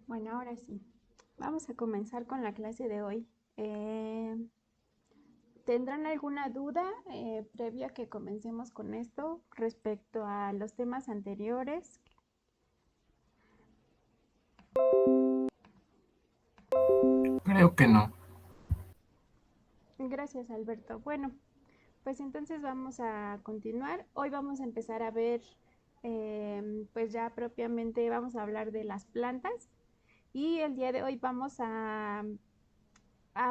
Bueno, ahora sí. Vamos a comenzar con la clase de hoy. ¿Tendrán alguna duda previa a que comencemos con esto respecto a los temas anteriores? Creo que no. Gracias, Alberto. Bueno, pues entonces vamos a continuar. Hoy vamos a empezar a ver, pues ya propiamente vamos a hablar de las plantas y el día de hoy vamos a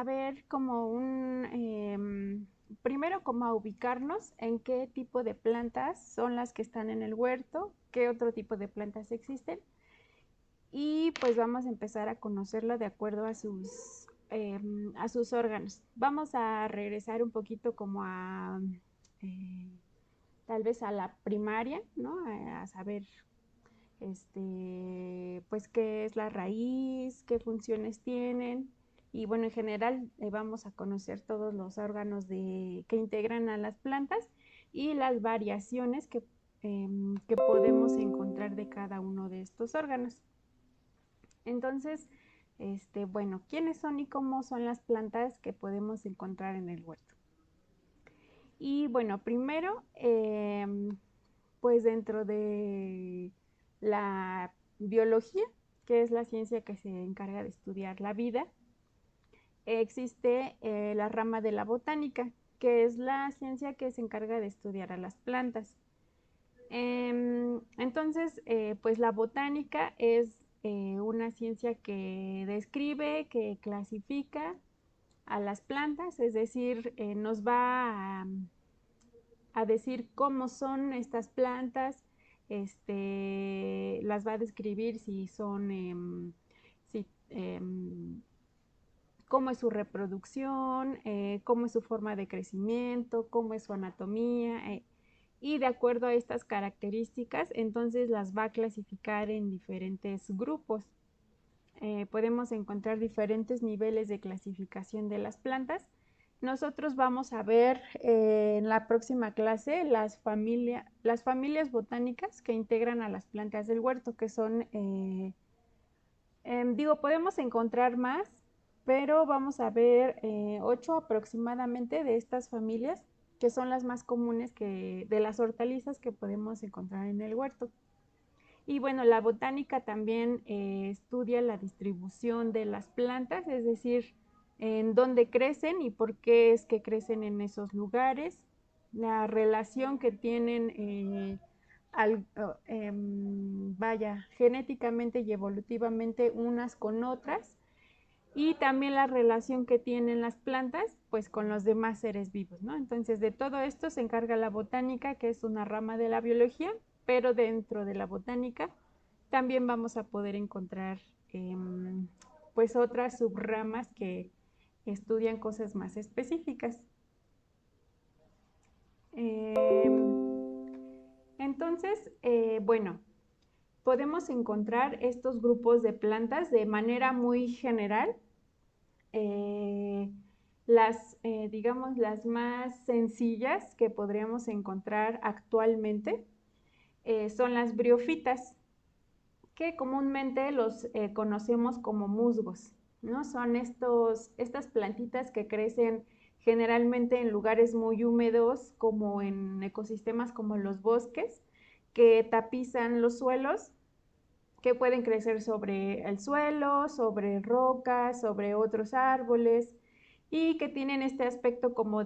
ver como primero como a ubicarnos en qué tipo de plantas son las que están en el huerto, qué otro tipo de plantas existen y pues vamos a empezar a conocerlo de acuerdo a sus órganos. Vamos a regresar un poquito como eh, tal vez a la primaria, ¿no? A saber pues qué es la raíz, qué funciones tienen. Y bueno, en general vamos a conocer todos los órganos que integran a las plantas y las variaciones que podemos encontrar de cada uno de estos órganos. Entonces, bueno, ¿quiénes son y cómo son las plantas que podemos encontrar en el huerto? Y bueno, primero, pues dentro de la biología, que es la ciencia que se encarga de estudiar la vida, existe la rama de la botánica, que es la ciencia que se encarga de estudiar a las plantas. Entonces, pues la botánica es una ciencia que describe, que clasifica a las plantas, es decir, nos va a decir cómo son estas plantas, las va a describir si son, si, cómo es su reproducción, cómo es su forma de crecimiento, cómo es su anatomía, y de acuerdo a estas características, entonces las va a clasificar en diferentes grupos. Podemos encontrar diferentes niveles de clasificación de las plantas. Nosotros vamos a ver en la próxima clase las familias botánicas que integran a las plantas del huerto, que son, podemos encontrar más, pero vamos a ver 8 aproximadamente de estas familias, que son las más comunes de las hortalizas que podemos encontrar en el huerto. Y bueno, la botánica también estudia la distribución de las plantas, es decir, en dónde crecen y por qué es que crecen en esos lugares, la relación que tienen, genéticamente y evolutivamente unas con otras, y también la relación que tienen las plantas pues con los demás seres vivos, ¿no? Entonces de todo esto se encarga la botánica, que es una rama de la biología, pero dentro de la botánica también vamos a poder encontrar pues otras subramas que estudian cosas más específicas. Entonces, bueno, podemos encontrar estos grupos de plantas de manera muy general. Digamos, las más sencillas que podríamos encontrar actualmente son las briófitas, que comúnmente los conocemos como musgos, ¿no? Son estas plantitas que crecen generalmente en lugares muy húmedos, como en ecosistemas como los bosques, que tapizan los suelos, que pueden crecer sobre el suelo, sobre rocas, sobre otros árboles, y que tienen este aspecto como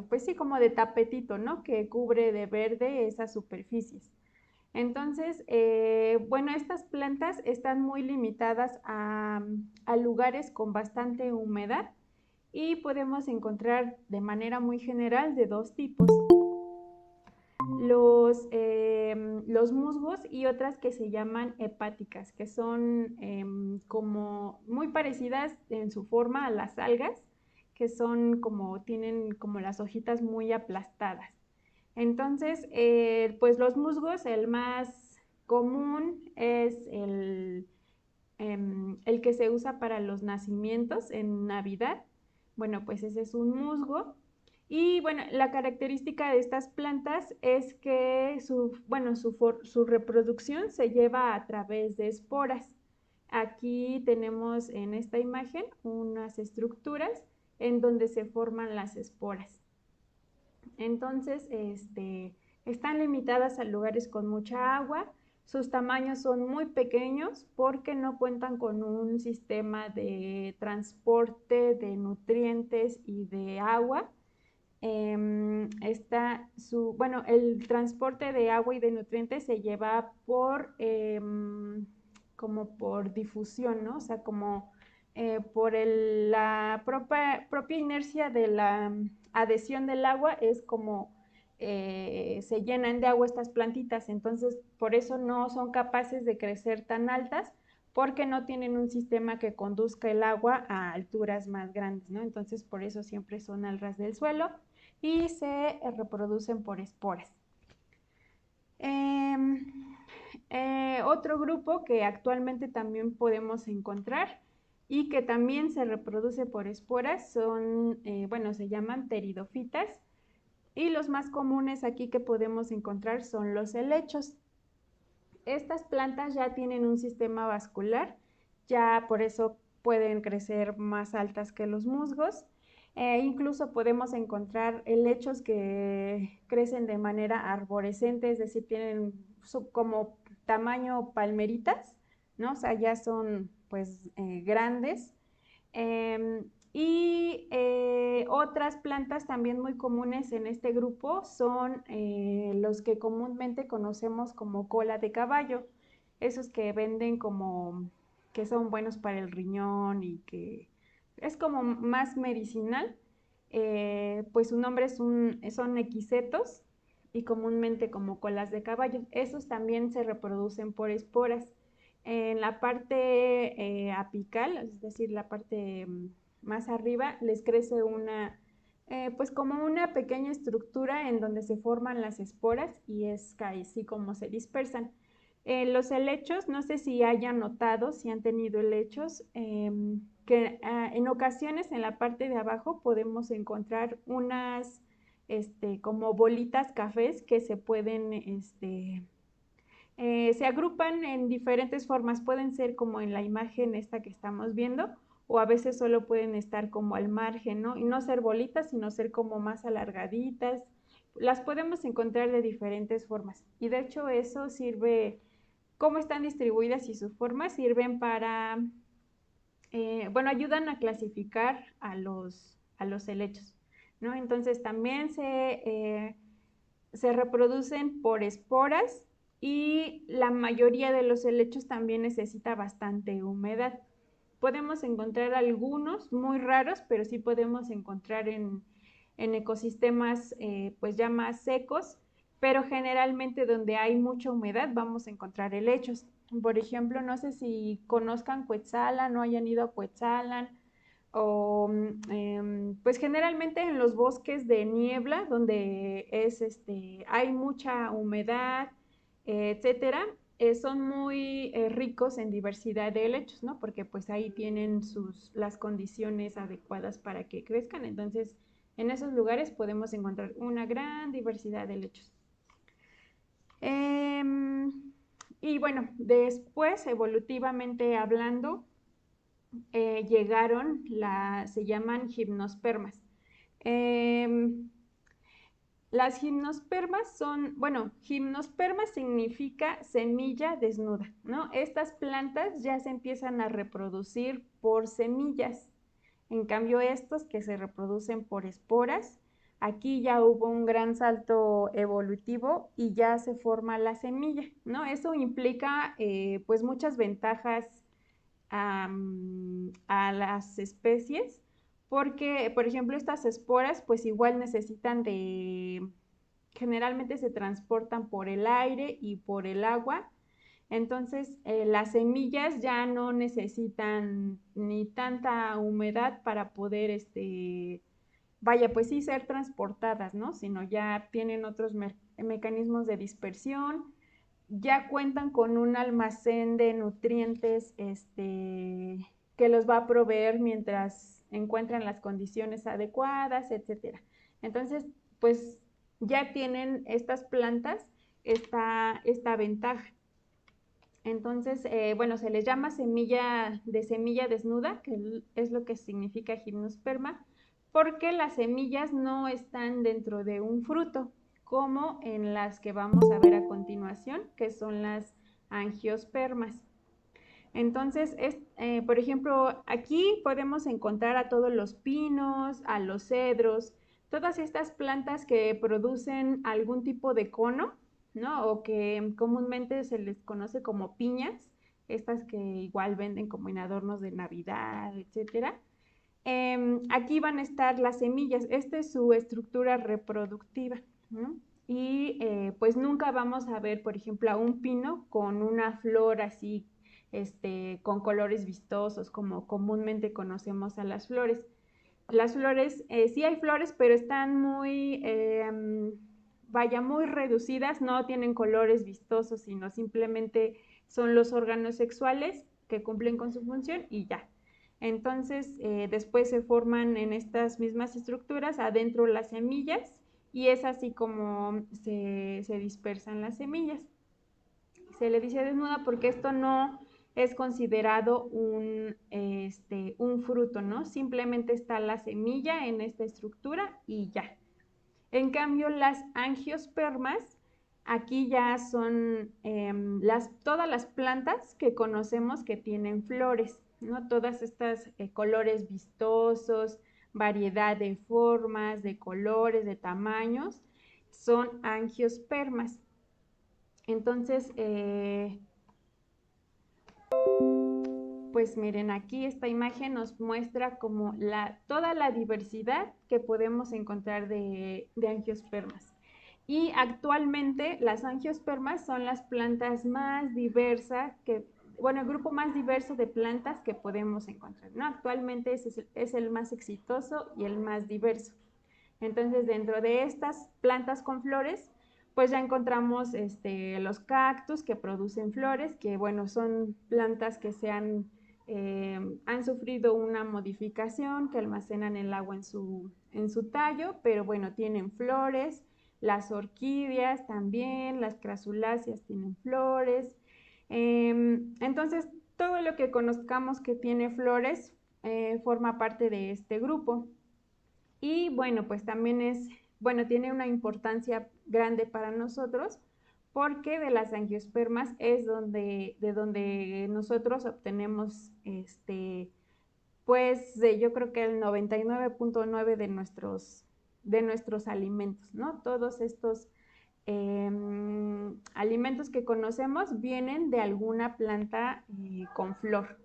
pues sí, como de tapetito, ¿no? Que cubre de verde esas superficies. Entonces, bueno, estas plantas están muy limitadas a lugares con bastante humedad y podemos encontrar de manera muy general de dos tipos. Los musgos y otras que se llaman hepáticas, que son como muy parecidas en su forma a las algas, que tienen como las hojitas muy aplastadas. Entonces, pues los musgos, el más común es el que se usa para los nacimientos en Navidad. Bueno, pues ese es un musgo. Y bueno, la característica de estas plantas es que su reproducción se lleva a través de esporas. aquí tenemos en esta imagen unas estructuras en donde se forman las esporas. Entonces, están limitadas a lugares con mucha agua. Sus tamaños son muy pequeños porque no cuentan con un sistema de transporte de nutrientes y de agua. Bueno, el transporte de agua y de nutrientes se lleva como por difusión, ¿no? O sea, como por la propia inercia de la adhesión del agua es como se llenan de agua estas plantitas, entonces por eso no son capaces de crecer tan altas porque no tienen un sistema que conduzca el agua a alturas más grandes, ¿no? Entonces por eso siempre son al ras del suelo y se reproducen por esporas. Otro grupo que actualmente también podemos encontrar y que también se reproduce por esporas son, bueno, se llaman pteridofitas, y los más comunes aquí que podemos encontrar son los helechos. Estas plantas ya tienen un sistema vascular, ya por eso pueden crecer más altas que los musgos. Incluso podemos encontrar helechos que crecen de manera arborescente, es decir, tienen como tamaño palmeritas, ¿no? O sea, ya son pues grandes. Otras plantas también muy comunes en este grupo son los que comúnmente conocemos como cola de caballo, esos que venden como que son buenos para el riñón y que es como más medicinal. Pues su nombre son equisetos y comúnmente como colas de caballo. Esos también se reproducen por esporas. En la parte apical, es decir, la parte más arriba, les crece pues como una pequeña estructura en donde se forman las esporas y es así como se dispersan. Los helechos, no sé si hayan notado, si han tenido helechos, que en ocasiones en la parte de abajo podemos encontrar unas como bolitas cafés que se pueden se agrupan en diferentes formas, pueden ser como en la imagen esta que estamos viendo, o a veces solo pueden estar como al margen, ¿no? Y no ser bolitas, sino ser como más alargaditas. Las podemos encontrar de diferentes formas. Y de hecho eso sirve, cómo están distribuidas y su forma sirven para, bueno, ayudan a clasificar a los helechos, ¿no? Entonces también se reproducen por esporas y la mayoría de los helechos también necesita bastante humedad. Podemos encontrar algunos muy raros, pero sí podemos encontrar en ecosistemas pues ya más secos, pero generalmente donde hay mucha humedad vamos a encontrar helechos. Por ejemplo, no sé si conozcan Cuetzalan o hayan ido a Cuetzalan, o pues generalmente en los bosques de niebla donde hay mucha humedad, etcétera, son muy ricos en diversidad de helechos, ¿no? Porque pues ahí tienen las condiciones adecuadas para que crezcan. Entonces, en esos lugares podemos encontrar una gran diversidad de helechos. Y bueno, después, evolutivamente hablando, llegaron, se llaman gimnospermas. Las gimnospermas bueno, gimnosperma significa semilla desnuda, ¿no? Estas plantas ya se empiezan a reproducir por semillas. En cambio, estos que se reproducen por esporas, aquí ya hubo un gran salto evolutivo y ya se forma la semilla, ¿no? Eso implica pues muchas ventajas a las especies porque, por ejemplo, estas esporas pues igual generalmente se transportan por el aire y por el agua, entonces las semillas ya no necesitan ni tanta humedad para poder, vaya, pues sí ser transportadas, ¿no? Sino ya tienen otros mecanismos de dispersión, ya cuentan con un almacén de nutrientes que los va a proveer mientras encuentran las condiciones adecuadas, etcétera. Entonces, pues ya tienen estas plantas esta ventaja. Entonces, bueno, se les llama semilla desnuda, que es lo que significa gimnosperma, porque las semillas no están dentro de un fruto, como en las que vamos a ver a continuación, que son las angiospermas. Entonces, por ejemplo, aquí podemos encontrar a todos los pinos, a los cedros, todas estas plantas que producen algún tipo de cono, ¿no? O que comúnmente se les conoce como piñas, estas que igual venden como en adornos de Navidad, etcétera. Aquí van a estar las semillas, esta es su estructura reproductiva, ¿no? Y pues nunca vamos a ver, por ejemplo, a un pino con una flor así, con colores vistosos, como comúnmente conocemos a las flores. Las flores, sí hay flores, pero están muy, vaya, muy reducidas, no tienen colores vistosos, sino simplemente son los órganos sexuales que cumplen con su función y ya. Entonces, después se forman en estas mismas estructuras adentro las semillas y es así como se dispersan las semillas. Se le dice desnuda porque esto no es considerado un fruto, ¿no? Simplemente está la semilla en esta estructura y ya. En cambio, las angiospermas, aquí ya son todas las plantas que conocemos que tienen flores, ¿no? Todas estas colores vistosos, variedad de formas, de colores, de tamaños, son angiospermas. Entonces, pues miren, aquí esta imagen nos muestra como toda la diversidad que podemos encontrar de angiospermas. Y actualmente las angiospermas son las plantas más diversas bueno, el grupo más diverso de plantas que podemos encontrar, ¿no? Actualmente es el más exitoso y el más diverso. Entonces, dentro de estas plantas con flores, pues ya encontramos los cactus que producen flores, que bueno, son plantas que han sufrido una modificación, que almacenan el agua en su tallo, pero bueno, tienen flores. Las orquídeas también, las crasuláceas tienen flores. Entonces, todo lo que conozcamos que tiene flores forma parte de este grupo. Y bueno, pues también tiene una importancia grande para nosotros porque de las angiospermas es de donde nosotros obtenemos, yo creo que el 99.9 de nuestros alimentos, ¿no? Todos estos alimentos que conocemos vienen de alguna planta con flor.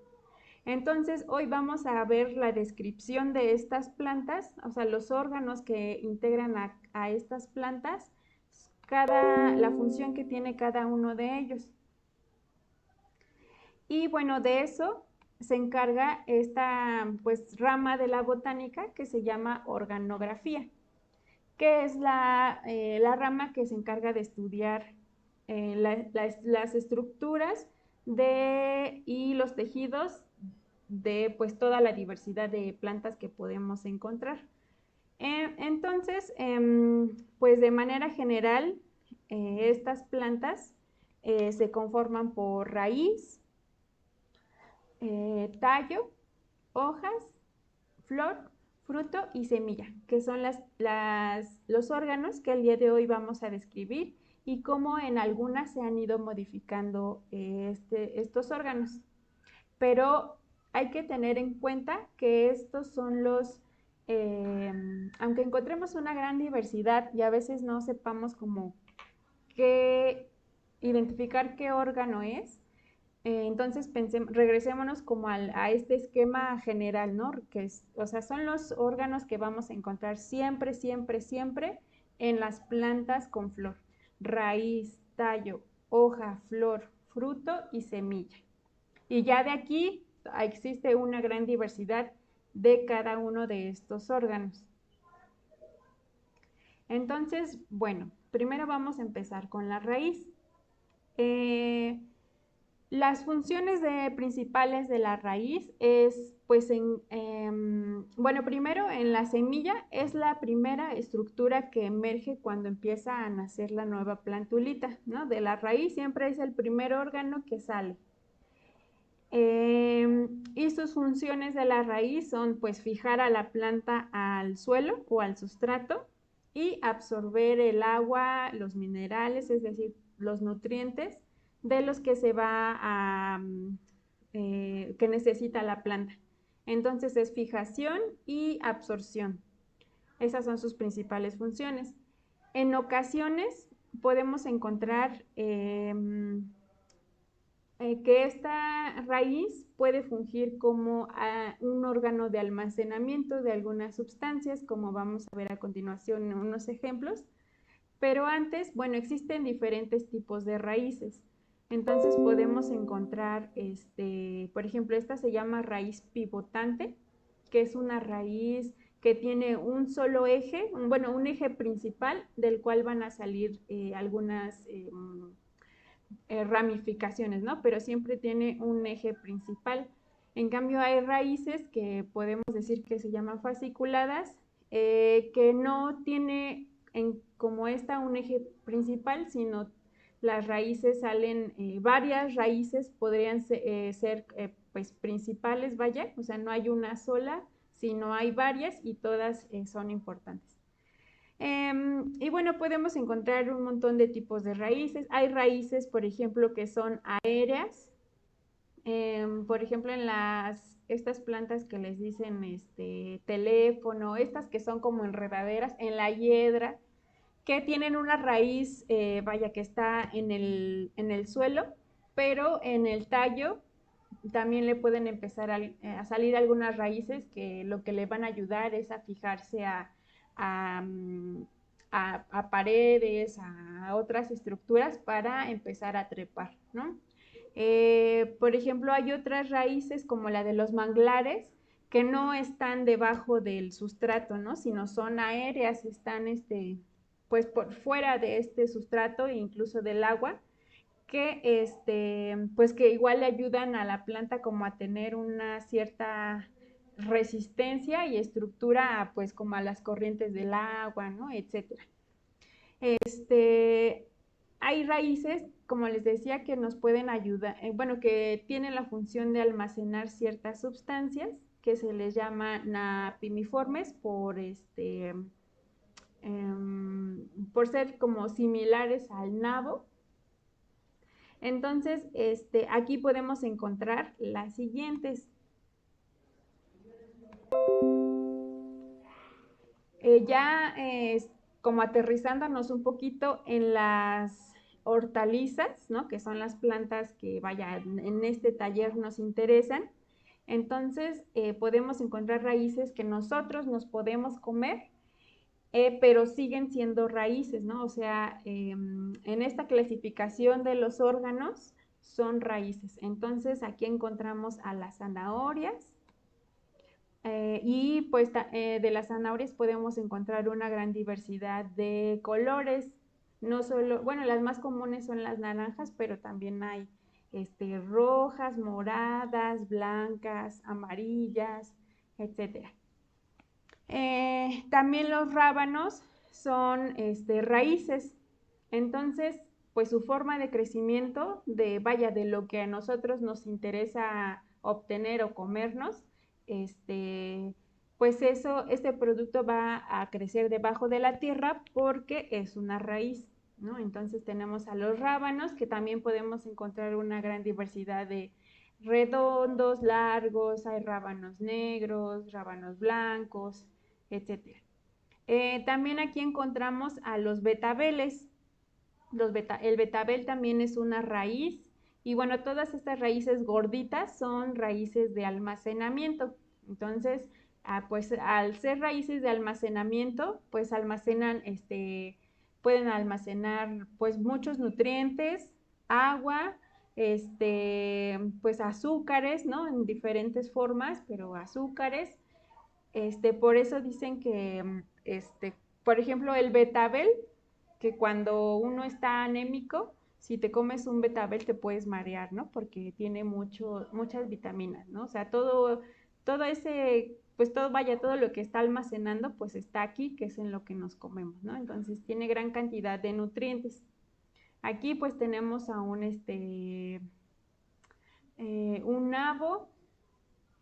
Entonces, hoy vamos a ver la descripción de estas plantas, o sea, los órganos que integran a estas plantas, la función que tiene cada uno de ellos. Y bueno, de eso se encarga esta pues rama de la botánica que se llama organografía, que es la rama que se encarga de estudiar las estructuras y los tejidos de pues toda la diversidad de plantas que podemos encontrar. Entonces, pues de manera general, estas plantas se conforman por raíz, tallo, hojas, flor, fruto y semilla, que son los órganos que el día de hoy vamos a describir y cómo en algunas se han ido modificando estos órganos. Pero hay que tener en cuenta que estos son aunque encontremos una gran diversidad y a veces no sepamos como identificar qué órgano es, entonces regresémonos como a este esquema general, ¿no? O sea, son los órganos que vamos a encontrar siempre, siempre, siempre en las plantas con flor. Raíz, tallo, hoja, flor, fruto y semilla. Y ya de aquí existe una gran diversidad de cada uno de estos órganos. Entonces, bueno, primero vamos a empezar con la raíz. Las funciones principales de la raíz es, pues, bueno, primero en la semilla es la primera estructura que emerge cuando empieza a nacer la nueva plantulita, ¿no? De la raíz siempre es el primer órgano que sale. Y sus funciones de la raíz son, pues, fijar a la planta al suelo o al sustrato y absorber el agua, los minerales, es decir, los nutrientes de los que se va a, que necesita la planta. Entonces es fijación y absorción. Esas son sus principales funciones. En ocasiones podemos encontrar que esta raíz puede fungir como un órgano de almacenamiento de algunas sustancias, como vamos a ver a continuación en unos ejemplos. Pero antes, bueno, existen diferentes tipos de raíces. Entonces podemos encontrar, por ejemplo, esta se llama raíz pivotante, que es una raíz que tiene un solo eje, bueno, un eje principal del cual van a salir algunas ramificaciones, ¿no? Pero siempre tiene un eje principal. En cambio, hay raíces que podemos decir que se llaman fasciculadas, que no tiene como esta un eje principal, sino las raíces salen, varias raíces podrían ser pues principales, vaya, o sea, no hay una sola, sino hay varias y todas son importantes. Y bueno, podemos encontrar un montón de tipos de raíces. Hay raíces, por ejemplo, que son aéreas. Por ejemplo, en estas plantas que les dicen teléfono, estas que son como enredaderas, en la hiedra, que tienen una raíz, vaya, que está en el suelo, pero en el tallo también le pueden empezar a salir algunas raíces que lo que le van a ayudar es a fijarse a, a paredes, a otras estructuras para empezar a trepar, ¿no? Por ejemplo, hay otras raíces como la de los manglares que no están debajo del sustrato, ¿no? Sino son aéreas, están pues por fuera de este sustrato e incluso del agua, que pues que igual le ayudan a la planta como a tener una cierta resistencia y estructura pues como a las corrientes del agua, ¿no? Etcétera. Hay raíces, como les decía, que nos pueden ayudar, bueno, que tienen la función de almacenar ciertas sustancias que se les llama napimiformes por ser como similares al nabo. Entonces, aquí podemos encontrar las siguientes. Ya como aterrizándonos un poquito en las hortalizas, ¿no? Que son las plantas que, vaya, en este taller nos interesan. Entonces, podemos encontrar raíces que nosotros nos podemos comer, pero siguen siendo raíces, ¿no? O sea, en esta clasificación de los órganos son raíces. Entonces, aquí encontramos a las zanahorias, y pues de las zanahorias podemos encontrar una gran diversidad de colores. No solo, bueno, las más comunes son las naranjas, pero también hay rojas, moradas, blancas, amarillas, etcétera. También los rábanos son raíces. Entonces, pues su forma de crecimiento, vaya, de lo que a nosotros nos interesa obtener o comernos, pues este producto va a crecer debajo de la tierra porque es una raíz, ¿no? Entonces tenemos a los rábanos, que también podemos encontrar una gran diversidad de redondos, largos, hay rábanos negros, rábanos blancos, etcétera. También aquí encontramos a los betabeles. El betabel también es una raíz y bueno, todas estas raíces gorditas son raíces de almacenamiento. Entonces, pues al ser raíces de almacenamiento, pues pueden almacenar pues muchos nutrientes, agua, pues azúcares, ¿no? En diferentes formas, pero azúcares. Por eso dicen que, por ejemplo, el betabel, que cuando uno está anémico, si te comes un betabel te puedes marear, ¿no? Porque tiene muchas vitaminas, ¿no? O sea, todo ese, pues todo, vaya, todo lo que está almacenando, pues está aquí, que es en lo que nos comemos, ¿no? Entonces tiene gran cantidad de nutrientes. Aquí pues tenemos a un nabo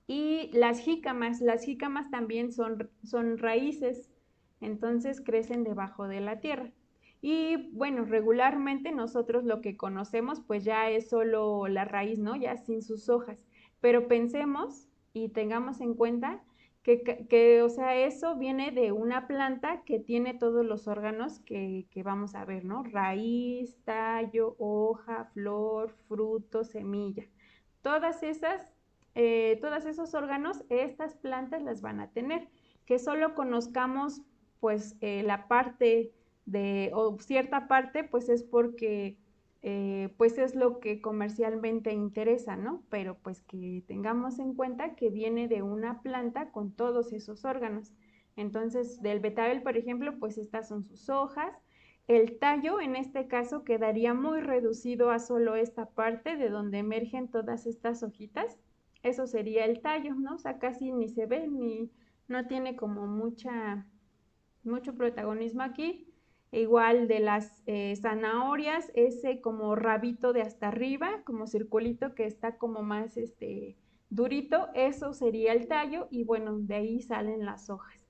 y las jícamas también son raíces, entonces crecen debajo de la tierra. Y bueno, regularmente nosotros lo que conocemos pues ya es solo la raíz, ¿no? Ya sin sus hojas. Pero pensemos y tengamos en cuenta o sea, eso viene de una planta que tiene todos los órganos que vamos a ver, ¿no? Raíz, tallo, hoja, flor, fruto, semilla. Todas todos esos órganos, estas plantas las van a tener. Que solo conozcamos pues la parte o cierta parte, pues es porque pues es lo que comercialmente interesa, ¿no? Pero pues que tengamos en cuenta que viene de una planta con todos esos órganos. Entonces, del betabel, por ejemplo, pues estas son sus hojas. El tallo, en este caso, quedaría muy reducido a solo esta parte de donde emergen todas estas hojitas. Eso sería el tallo, ¿no? O sea, casi ni se ve, ni no tiene como mucho protagonismo aquí. Igual de las zanahorias, ese como rabito de hasta arriba, como circulito que está como más durito, eso sería el tallo y bueno, de ahí salen las hojas.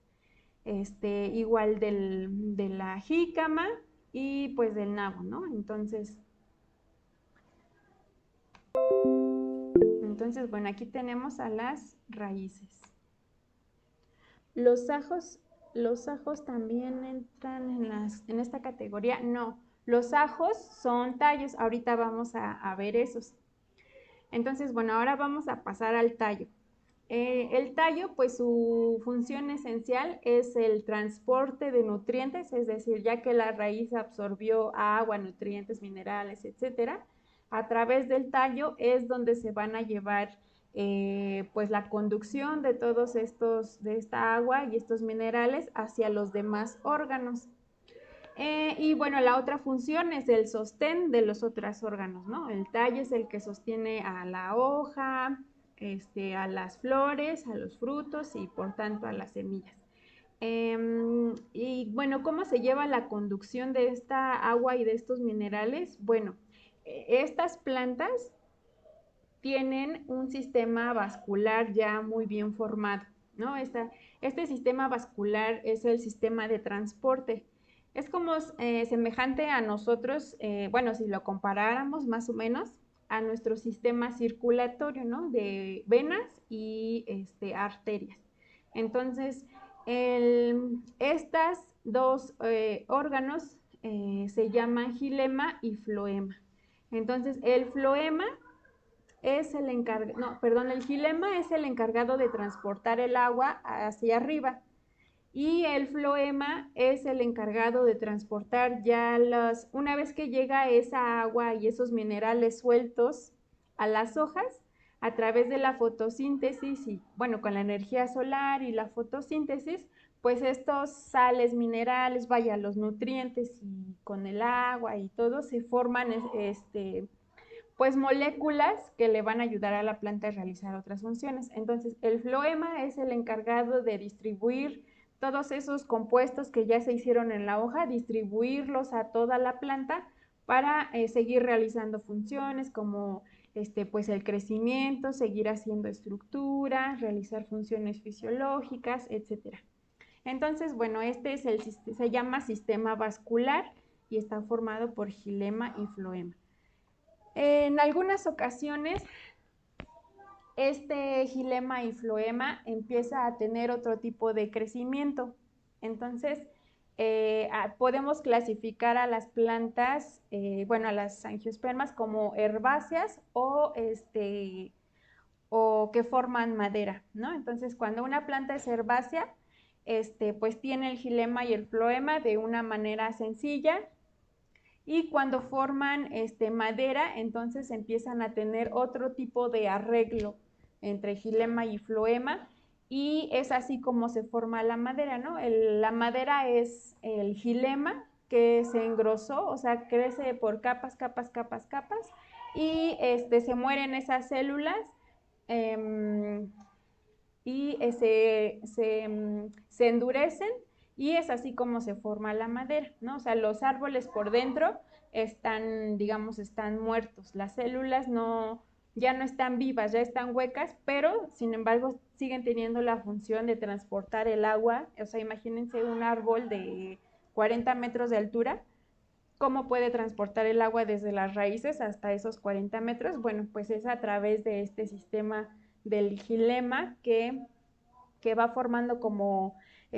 Igual de la jícama y pues del nabo, ¿no? Entonces, bueno, aquí tenemos a las raíces. Los ajos, los ajos también entran en esta categoría. No, los ajos son tallos. Ahorita vamos a ver esos. Entonces, bueno, ahora vamos a pasar al tallo. El tallo, pues su función esencial es el transporte de nutrientes, es decir, ya que la raíz absorbió agua, nutrientes, minerales, etcétera, a través del tallo es donde se van a llevar pues la conducción de de esta agua y estos minerales hacia los demás órganos. Y bueno, la otra función es el sostén de los otros órganos, ¿no? El tallo es el que sostiene a la hoja, a las flores, a los frutos y por tanto a las semillas. Y bueno, ¿cómo se lleva la conducción de esta agua y de estos minerales? Bueno, estas plantas tienen un sistema vascular ya muy bien formado, ¿no? Este sistema vascular es el sistema de transporte. Es como semejante a nosotros, bueno, si lo comparáramos más o menos a nuestro sistema circulatorio, ¿no? De venas y arterias. Entonces, estas dos órganos se llaman xilema y floema. Entonces, el floema es el encargado, no, perdón, el xilema es el encargado de transportar el agua hacia arriba y el floema es el encargado de transportar una vez que llega esa agua y esos minerales sueltos a las hojas a través de la fotosíntesis y bueno, con la energía solar y la fotosíntesis, pues estos sales minerales, vaya, los nutrientes y con el agua y todo se forman pues moléculas que le van a ayudar a la planta a realizar otras funciones. Entonces, el floema es el encargado de distribuir todos esos compuestos que ya se hicieron en la hoja, distribuirlos a toda la planta para seguir realizando funciones como pues el crecimiento, seguir haciendo estructura, realizar funciones fisiológicas, etcétera. Entonces, bueno, se llama sistema vascular y está formado por xilema y floema. En algunas ocasiones, este xilema y floema empieza a tener otro tipo de crecimiento. Entonces, podemos clasificar a las plantas, bueno, a las angiospermas como herbáceas o que forman madera, ¿no? Entonces, cuando una planta es herbácea, pues tiene el xilema y el floema de una manera sencilla, y cuando forman madera, entonces empiezan a tener otro tipo de arreglo entre xilema y floema y es así como se forma la madera, ¿no? La madera es el xilema que se engrosó, o sea, crece por capas, capas, capas, capas, y se mueren esas células y se endurecen y es así como se forma la madera, ¿no? O sea, los árboles por dentro están, digamos, están muertos, las células no, ya no están vivas, ya están huecas, pero sin embargo siguen teniendo la función de transportar el agua. O sea, imagínense un árbol de 40 metros de altura, ¿cómo puede transportar el agua desde las raíces hasta esos 40 metros? Bueno, pues es a través de este sistema del xilema que va formando como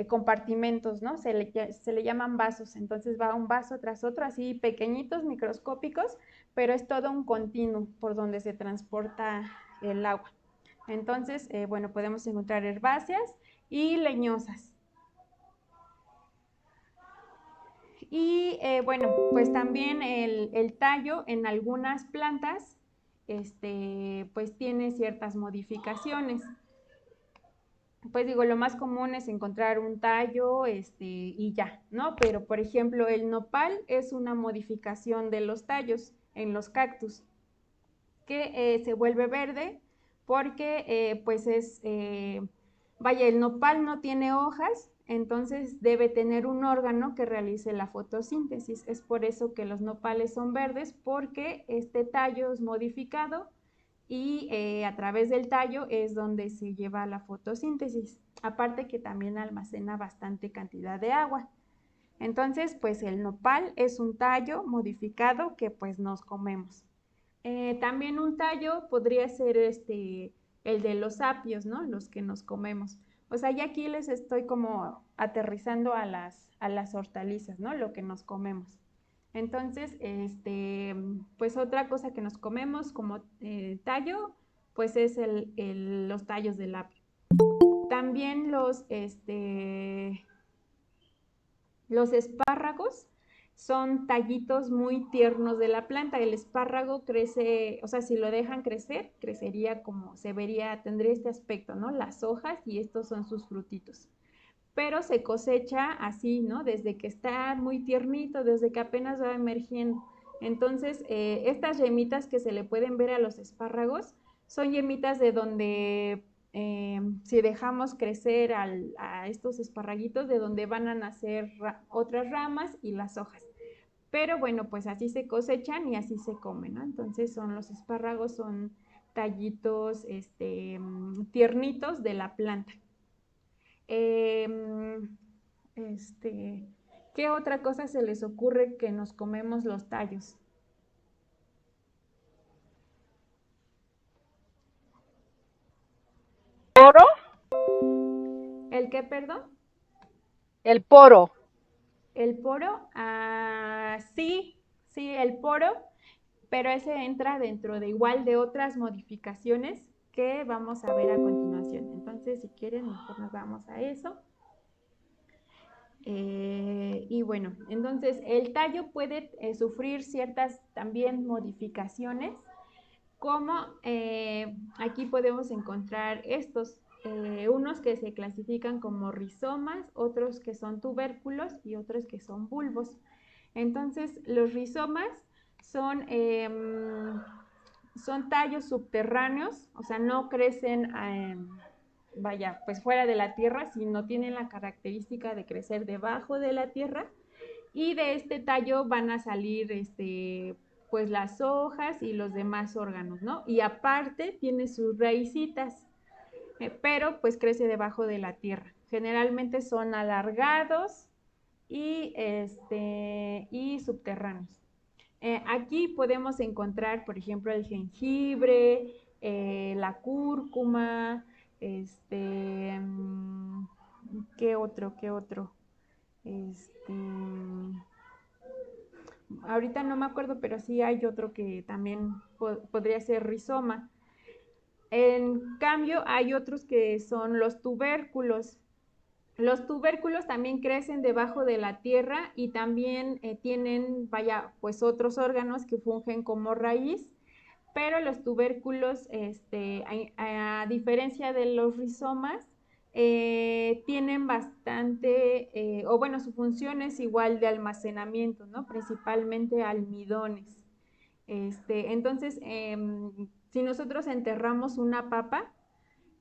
compartimentos, ¿no? Se le llaman vasos, entonces va un vaso tras otro, así pequeñitos, microscópicos, pero es todo un continuo por donde se transporta el agua. Entonces, bueno, podemos encontrar herbáceas y leñosas. Y bueno, pues también el tallo en algunas plantas, pues tiene ciertas modificaciones. Pues digo, lo más común es encontrar un tallo, y ya, ¿no? Pero, por ejemplo, el nopal es una modificación de los tallos en los cactus, que se vuelve verde porque, pues vaya, el nopal no tiene hojas, entonces debe tener un órgano que realice la fotosíntesis. Es por eso que los nopales son verdes, porque este tallo es modificado y a través del tallo es donde se lleva la fotosíntesis. Aparte que también almacena bastante cantidad de agua. Entonces, pues el nopal es un tallo modificado que pues nos comemos. También un tallo podría ser el de los apios, ¿no? Los que nos comemos. O sea, ya aquí les estoy como aterrizando a las hortalizas, ¿no? Lo que nos comemos. Entonces, pues otra cosa que nos comemos como tallo, pues es los tallos del apio. También los espárragos son tallitos muy tiernos de la planta. El espárrago crece, o sea, si lo dejan crecer, crecería como se vería, tendría este aspecto, ¿no? Las hojas y estos son sus frutitos. Pero se cosecha así, ¿no? Desde que está muy tiernito, desde que apenas va emergiendo. Entonces, estas yemitas que se le pueden ver a los espárragos son yemitas de donde, si dejamos crecer a estos esparraguitos, de donde van a nacer otras ramas y las hojas. Pero bueno, pues así se cosechan y así se comen, ¿no? Entonces los espárragos son tallitos tiernitos de la planta. Este, ¿Qué otra cosa se les ocurre que nos comemos los tallos? ¿Poro? ¿El qué, perdón? El poro. ¿El poro? Sí, sí, el poro, pero ese entra dentro de igual de otras modificaciones que vamos a ver a continuación. Entonces, si quieren, mejor nos vamos a eso. Y bueno, entonces el tallo puede sufrir ciertas también modificaciones, como aquí podemos encontrar estos, unos que se clasifican como rizomas, otros que son tubérculos y otros que son bulbos. Entonces los rizomas son, son tallos subterráneos, o sea, no crecen vaya, pues fuera de la tierra, sino tienen la característica de crecer debajo de la tierra, y de este tallo van a salir pues las hojas y los demás órganos, ¿no? Y aparte tiene sus raícitas, pero pues crece debajo de la tierra. Generalmente son alargados y subterráneos. Aquí podemos encontrar, por ejemplo, el jengibre, la cúrcuma, ¿qué otro? ¿Qué otro? Ahorita no me acuerdo, pero sí hay otro que también podría ser rizoma. En cambio, hay otros que son los tubérculos. Los tubérculos también crecen debajo de la tierra y también tienen, vaya, pues otros órganos que fungen como raíz, pero los tubérculos, a diferencia de los rizomas, tienen bastante, o bueno, su función es igual de almacenamiento, ¿no? Principalmente almidones. Entonces, si nosotros enterramos una papa,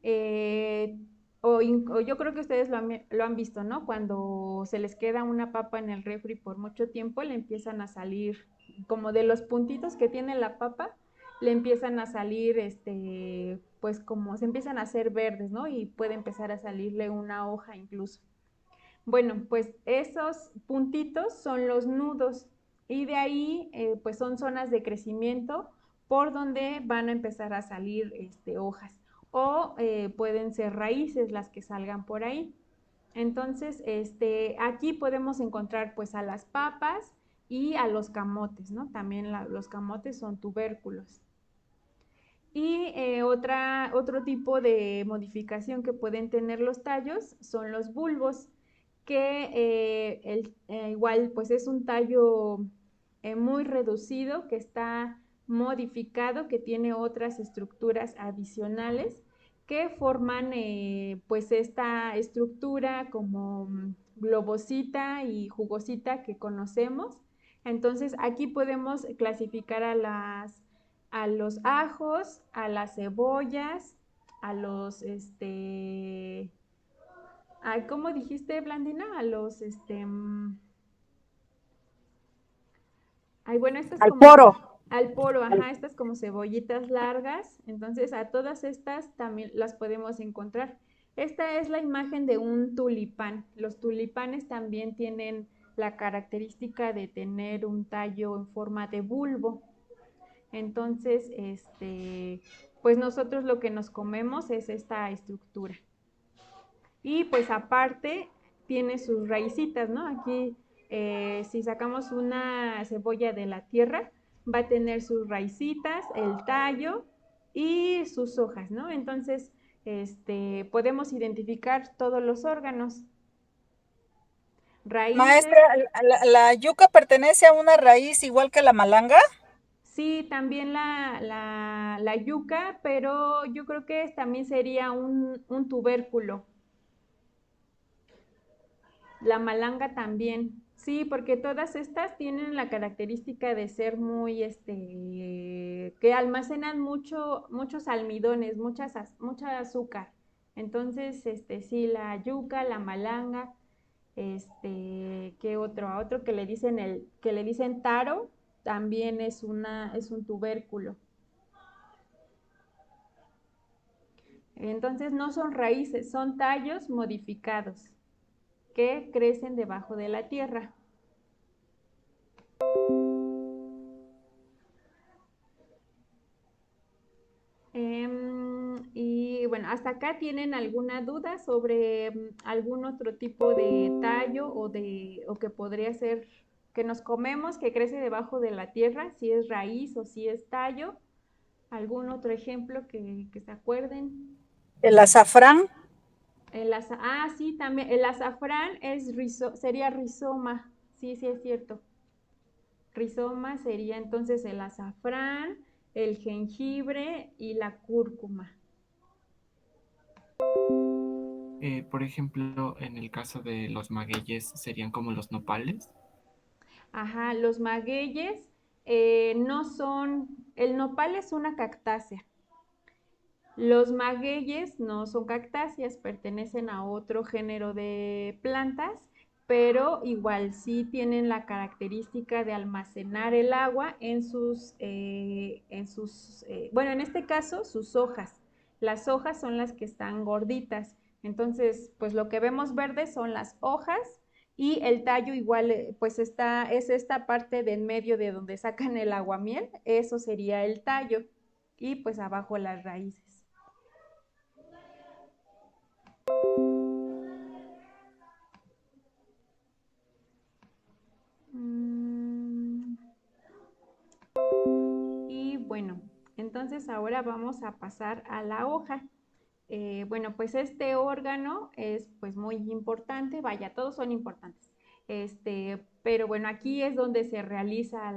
eh, o yo creo que ustedes lo han visto, ¿no? Cuando se les queda una papa en el refri por mucho tiempo, le empiezan a salir, como de los puntitos que tiene la papa, le empiezan a salir, pues como se empiezan a hacer verdes, ¿no? Y puede empezar a salirle una hoja incluso. Bueno, pues esos puntitos son los nudos y de ahí pues son zonas de crecimiento por donde van a empezar a salir hojas o pueden ser raíces las que salgan por ahí. Entonces, aquí podemos encontrar pues a las papas y a los camotes, ¿no? También los camotes son tubérculos. Y otro tipo de modificación que pueden tener los tallos son los bulbos, que igual pues es un tallo muy reducido, que está modificado, que tiene otras estructuras adicionales que forman pues esta estructura como globosita y jugosita que conocemos. Entonces aquí podemos clasificar a los ajos, a las cebollas, a los, ¿cómo dijiste, Blandina? A los, ay, bueno, estas Al como, poro. al poro, ajá, estas como cebollitas largas, entonces a todas estas también las podemos encontrar. Esta es la imagen de un tulipán. Los tulipanes también tienen la característica de tener un tallo en forma de bulbo. Entonces, pues nosotros lo que nos comemos es esta estructura. Y pues aparte tiene sus raicitas, ¿no? Aquí, si sacamos una cebolla de la tierra, va a tener sus raicitas, el tallo y sus hojas, ¿no? Entonces, podemos identificar todos los órganos. Raíces. Maestra, ¿la yuca pertenece a una raíz igual que la malanga? Sí, también la yuca, pero yo creo que también sería un tubérculo. La malanga también. Sí, porque todas estas tienen la característica de ser muy, que almacenan muchos almidones, mucha azúcar. Entonces, sí, la yuca, la malanga, ¿qué otro? A otro que le dicen taro, también es un tubérculo. Entonces no son raíces, son tallos modificados que crecen debajo de la tierra. Y bueno, hasta acá tienen alguna duda sobre algún otro tipo de tallo o que podría ser que nos comemos, que crece debajo de la tierra, si es raíz o si es tallo. ¿Algún otro ejemplo que se acuerden? El azafrán. Sí, también. El azafrán sería rizoma. Sí, sí, es cierto. Rizoma sería entonces el azafrán, el jengibre y la cúrcuma. Por ejemplo, en el caso de los magueyes, serían como los nopales. Ajá, los magueyes no son, el nopal es una cactácea. Los magueyes no son cactáceas, pertenecen a otro género de plantas, pero igual sí tienen la característica de almacenar el agua bueno, en este caso, sus hojas. Las hojas son las que están gorditas. Entonces, pues lo que vemos verde son las hojas y el tallo igual, pues es esta parte de en medio de donde sacan el aguamiel, eso sería el tallo y pues abajo las raíces. Y bueno, entonces ahora vamos a pasar a la hoja. Bueno, pues este órgano es pues muy importante, vaya, todos son importantes. Pero bueno, aquí es donde se realiza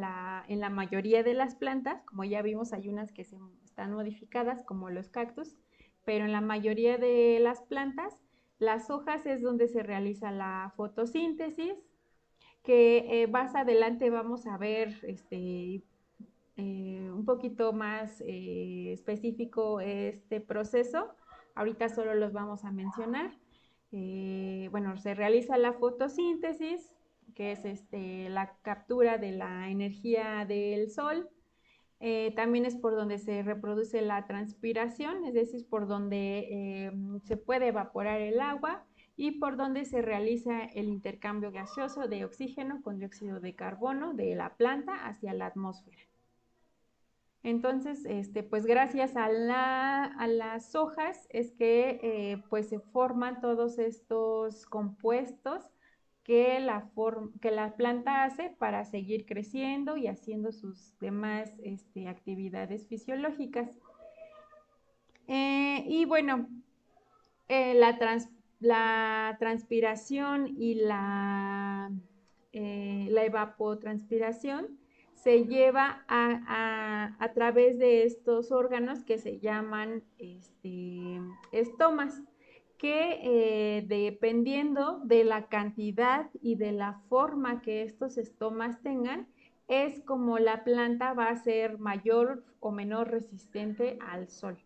en la mayoría de las plantas, como ya vimos, hay unas están modificadas, como los cactus, pero en la mayoría de las plantas Las hojas es donde se realiza la fotosíntesis, que más adelante vamos a ver un poquito más específico este proceso. Ahorita solo los vamos a mencionar. Bueno, se realiza la fotosíntesis, que es la captura de la energía del sol. También es por donde se reproduce la transpiración, es decir, por donde se puede evaporar el agua y por donde se realiza el intercambio gaseoso de oxígeno con dióxido de carbono de la planta hacia la atmósfera. Entonces, pues gracias a las hojas es que pues se forman todos estos compuestos que la planta hace para seguir creciendo y haciendo sus demás actividades fisiológicas. Y bueno, la transpiración y la evapotranspiración se lleva a través de estos órganos que se llaman estomas, que dependiendo de la cantidad y de la forma que estos estomas tengan, es como la planta va a ser mayor o menor resistente al sol.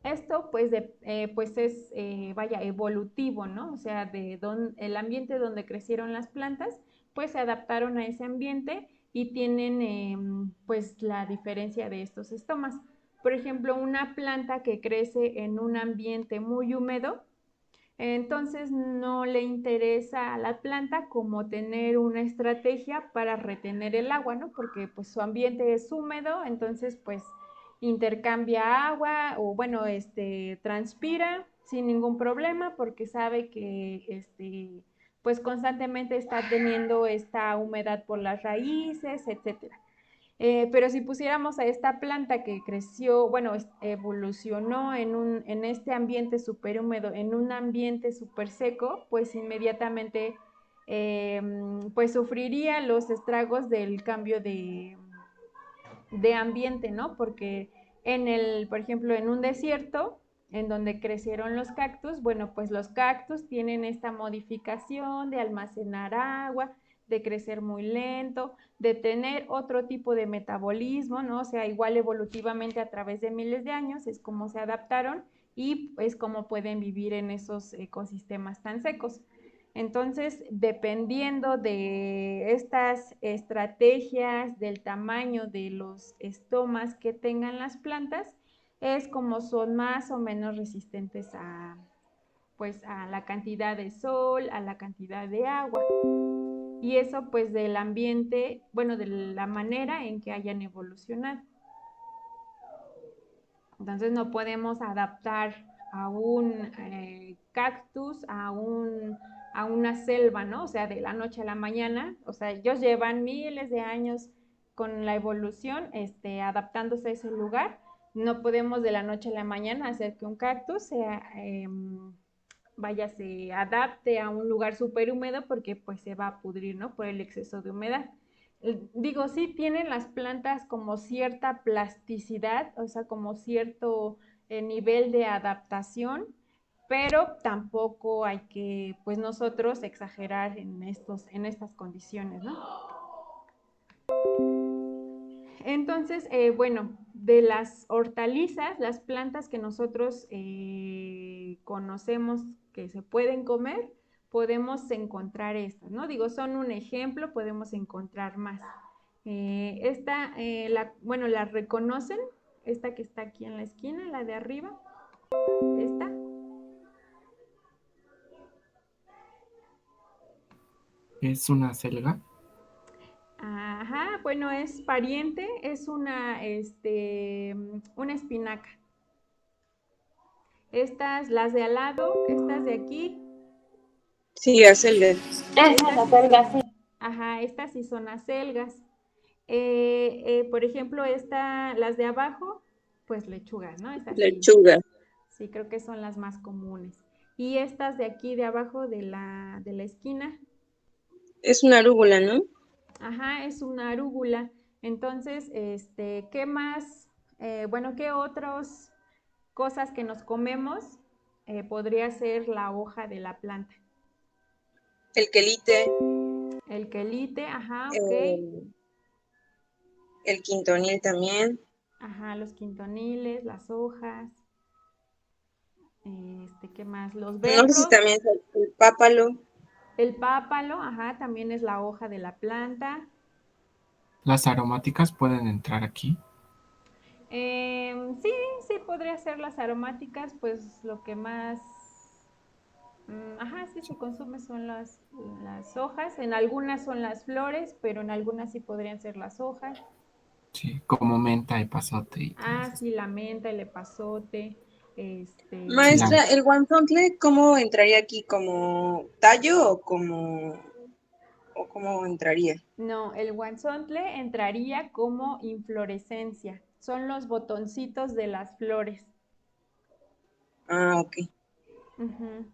Esto pues es, vaya, evolutivo, ¿no? O sea, el ambiente donde crecieron las plantas, pues se adaptaron a ese ambiente y tienen pues la diferencia de estos estomas. Por ejemplo, una planta que crece en un ambiente muy húmedo, entonces no le interesa a la planta como tener una estrategia para retener el agua, ¿no? Porque pues su ambiente es húmedo, entonces pues intercambia agua o bueno, transpira sin ningún problema porque sabe que pues constantemente está teniendo esta humedad por las raíces, etcétera. Pero si pusiéramos a esta planta que creció, bueno, evolucionó en este ambiente súper húmedo, en un ambiente súper seco, pues inmediatamente pues sufriría los estragos del cambio de ambiente, ¿no? Porque por ejemplo, en un desierto, en donde crecieron los cactus, bueno, pues los cactus tienen esta modificación de almacenar agua, de crecer muy lento, de tener otro tipo de metabolismo, ¿no? O sea, igual evolutivamente a través de miles de años es como se adaptaron y es como pueden vivir en esos ecosistemas tan secos. Entonces, dependiendo de estas estrategias, del tamaño de los estomas que tengan las plantas, es como son más o menos resistentes pues, a la cantidad de sol, a la cantidad de agua. Y eso pues del ambiente, bueno, de la manera en que hayan evolucionado. Entonces no podemos adaptar a un cactus, a una selva, ¿no? O sea, de la noche a la mañana. O sea, ellos llevan miles de años con la evolución, adaptándose a ese lugar. No podemos de la noche a la mañana hacer que un cactus se adapte a un lugar súper húmedo porque pues se va a pudrir, ¿no? Por el exceso de humedad. Digo, sí tienen las plantas como cierta plasticidad, o sea, como cierto nivel de adaptación, pero tampoco hay que, pues nosotros exagerar en estas condiciones, ¿no? Entonces, bueno, de las hortalizas, las plantas que nosotros conocemos que se pueden comer, podemos encontrar estas, ¿no? Digo, son un ejemplo, podemos encontrar más. Bueno, la reconocen, esta que está aquí en la esquina, la de arriba, esta. ¿Es una selga? Ajá, bueno, es pariente, es una espinaca. Estas, las de al lado, estas de aquí. Sí, acelga. Ajá, estas sí son acelgas. Por ejemplo, las de abajo, pues lechugas, ¿no? Estas sí, Lechuga. sí creo que son las más comunes. Y estas de aquí, de abajo de la esquina, Es una arúgula, ¿no? ajá, es una arúgula. Entonces, ¿qué más? Bueno, ¿qué otras cosas que nos comemos podría ser la hoja de la planta. El quelite, El quelite, ajá, ok. el quintonil también. Ajá, los quintoniles, las hojas. ¿Qué más? Los No sé si berros. también es el pápalo. El pápalo, ajá, también es la hoja de la planta. ¿Las aromáticas pueden entrar aquí? Sí, sí, podría ser las aromáticas, pues lo que más, ajá, sí se consume son las hojas. En algunas son las flores, pero en algunas sí podrían ser las hojas. Sí, como menta, epazote y todo Ah, eso. sí, la menta, el epazote, Cilantro. Maestra, ¿el guanzontle cómo entraría aquí? ¿Como tallo o cómo entraría? No, el guanzontle entraría como inflorescencia. Son los botoncitos de las flores. Ah, ok. Ujú.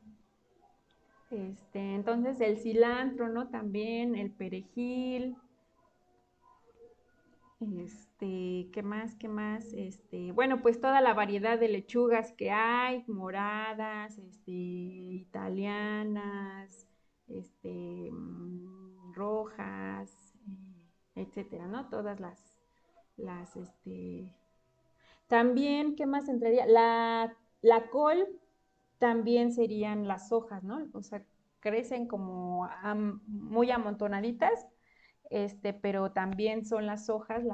Entonces el cilantro, ¿no? También el perejil. ¿Qué más? ¿Qué más? Bueno, pues toda la variedad de lechugas que hay, moradas, italianas, rojas, etcétera, ¿no? Todas las, también, ¿qué más entraría? La col también serían las hojas, ¿no? O sea, crecen como muy amontonaditas, pero también son las hojas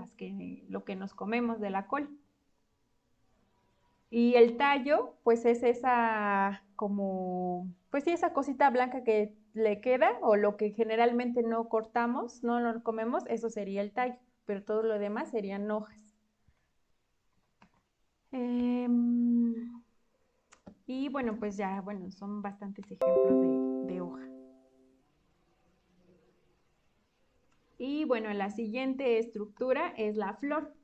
lo que nos comemos de la col. Y el tallo, pues es esa como, pues sí, esa cosita blanca que le queda o lo que generalmente no cortamos, no lo comemos, eso sería el tallo, pero todo lo demás serían hojas. Y bueno, pues ya, bueno, son bastantes ejemplos de hoja. Y bueno, la siguiente estructura es la flor,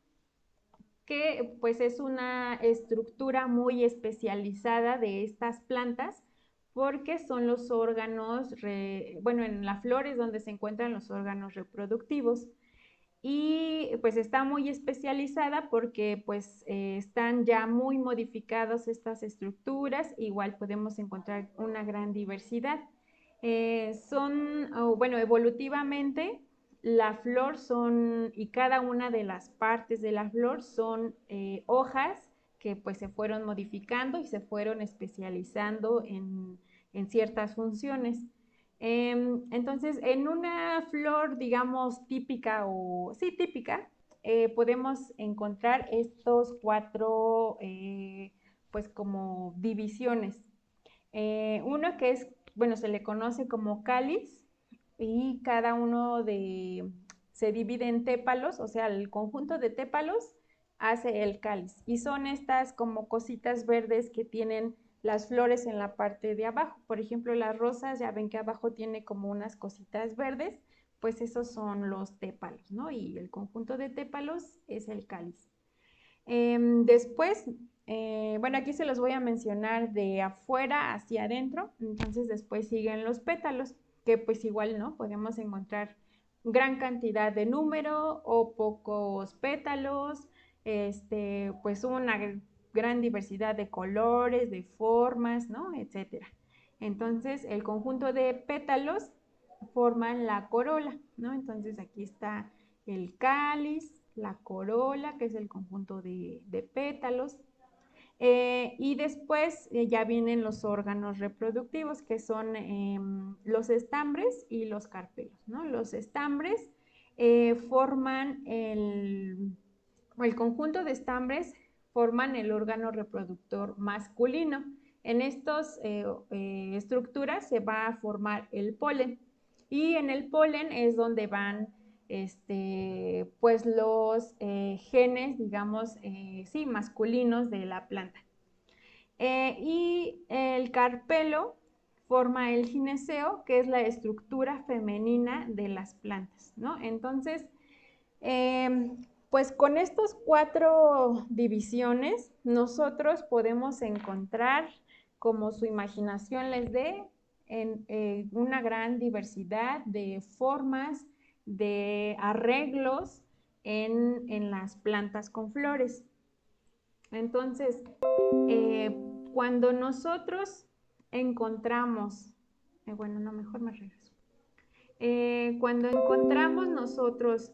que pues es una estructura muy especializada de estas plantas porque son los órganos, bueno, en la flor es donde se encuentran los órganos reproductivos. Y pues está muy especializada porque pues están ya muy modificadas estas estructuras, igual podemos encontrar una gran diversidad. Bueno, evolutivamente la flor y cada una de las partes de la flor son hojas que pues se fueron modificando y se fueron especializando en ciertas funciones. Entonces, en una flor, digamos, típica sí, típica, podemos encontrar estos cuatro, pues como divisiones. Uno que es, bueno, se le conoce como cáliz y cada se divide en tépalos, o sea, el conjunto de tépalos hace el cáliz. Y son estas como cositas verdes que tienen las flores en la parte de abajo. Por ejemplo, las rosas, ya ven que abajo tiene como unas cositas verdes, pues esos son los tépalos, ¿no? Y el conjunto de tépalos es el cáliz. Después, bueno, aquí se los voy a mencionar de afuera hacia adentro, entonces después siguen los pétalos, que pues igual, ¿no? Podemos encontrar gran cantidad de número o pocos pétalos, pues una gran diversidad de colores, de formas, ¿no? Etcétera. Entonces, el conjunto de pétalos forman la corola, ¿no? Entonces, aquí está el cáliz, la corola, que es el conjunto de pétalos. Y después ya vienen los órganos reproductivos, que son los estambres y los carpelos, ¿no? Los estambres forman el conjunto de estambres forman el órgano reproductor masculino. En estas estructuras se va a formar el polen y en el polen es donde van pues los genes, digamos, sí, masculinos de la planta. Y el carpelo forma el gineceo, que es la estructura femenina de las plantas, ¿no? Entonces, pues con estas cuatro divisiones, nosotros podemos encontrar, como su imaginación les dé, una gran diversidad de formas, de arreglos en las plantas con flores. Entonces, cuando nosotros encontramos, bueno, no, mejor me regreso. Cuando encontramos nosotros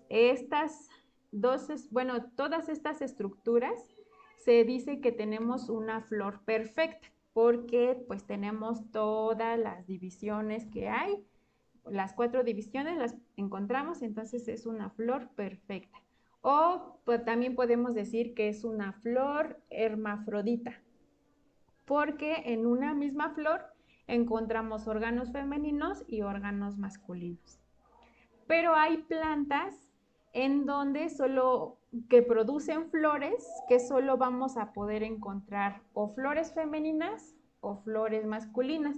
todas estas estructuras, se dice que tenemos una flor perfecta, porque pues tenemos todas las divisiones que hay, las 4 divisiones las encontramos, entonces es una flor perfecta. O pues, también podemos decir que es una flor hermafrodita, porque en una misma flor encontramos órganos femeninos y órganos masculinos. Pero hay plantas en donde que producen flores que solo vamos a poder encontrar o flores femeninas o flores masculinas.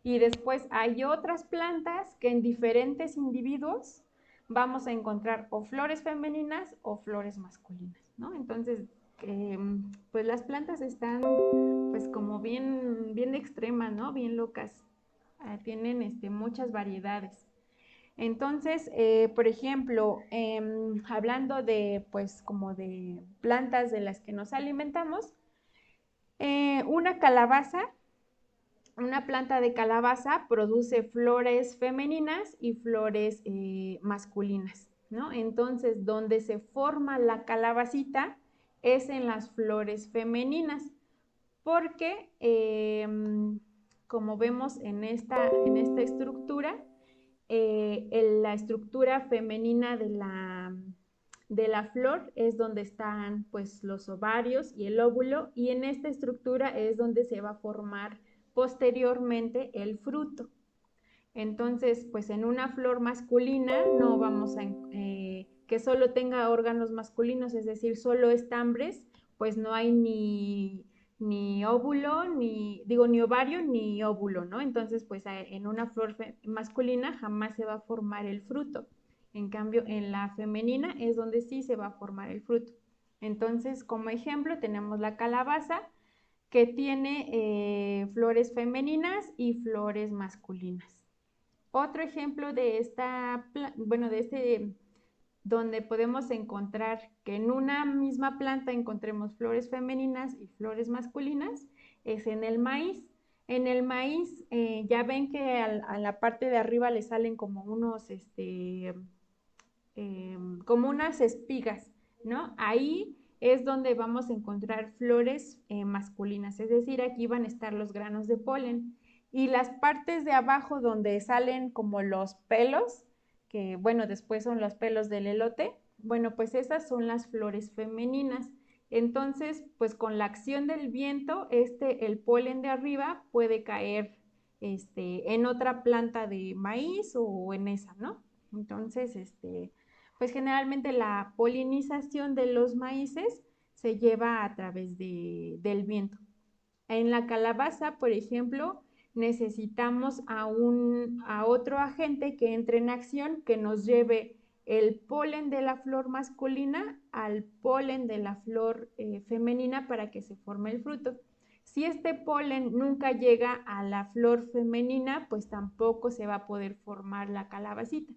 Y después hay otras plantas que en diferentes individuos vamos a encontrar o flores femeninas o flores masculinas, ¿no? Entonces, pues las plantas están pues como bien extremas, ¿no? Bien locas. Tienen muchas variedades. Entonces, por ejemplo, hablando de pues como de plantas de las que nos alimentamos, una planta de calabaza produce flores femeninas y flores masculinas, ¿no? Entonces, donde se forma la calabacita es en las flores femeninas, porque como vemos en esta estructura, la estructura femenina de la flor es donde están pues los ovarios y el óvulo, y en esta estructura es donde se va a formar posteriormente el fruto. Entonces, pues en una flor masculina no vamos a que solo tenga órganos masculinos, es decir, solo estambres, pues no hay ni óvulo, ni ovario, ni óvulo, ¿no? Entonces, pues en una flor masculina jamás se va a formar el fruto. En cambio, en la femenina es donde sí se va a formar el fruto. Entonces, como ejemplo, tenemos la calabaza, que tiene flores femeninas y flores masculinas. Otro ejemplo de donde podemos encontrar que en una misma planta encontremos flores femeninas y flores masculinas, es en el maíz. En el maíz ya ven que a la parte de arriba le salen como como unas espigas, ¿no? Ahí es donde vamos a encontrar flores masculinas, es decir, aquí van a estar los granos de polen. Y las partes de abajo donde salen como los pelos, que bueno, después son los pelos del elote, bueno, pues esas son las flores femeninas. Entonces, pues con la acción del viento, el polen de arriba puede caer en otra planta de maíz o en esa, ¿no? Entonces, pues generalmente la polinización de los maíces se lleva a través del viento. En la calabaza, por ejemplo, necesitamos a otro agente que entre en acción, que nos lleve el polen de la flor masculina al polen de la flor femenina para que se forme el fruto. Si este polen nunca llega a la flor femenina, pues tampoco se va a poder formar la calabacita.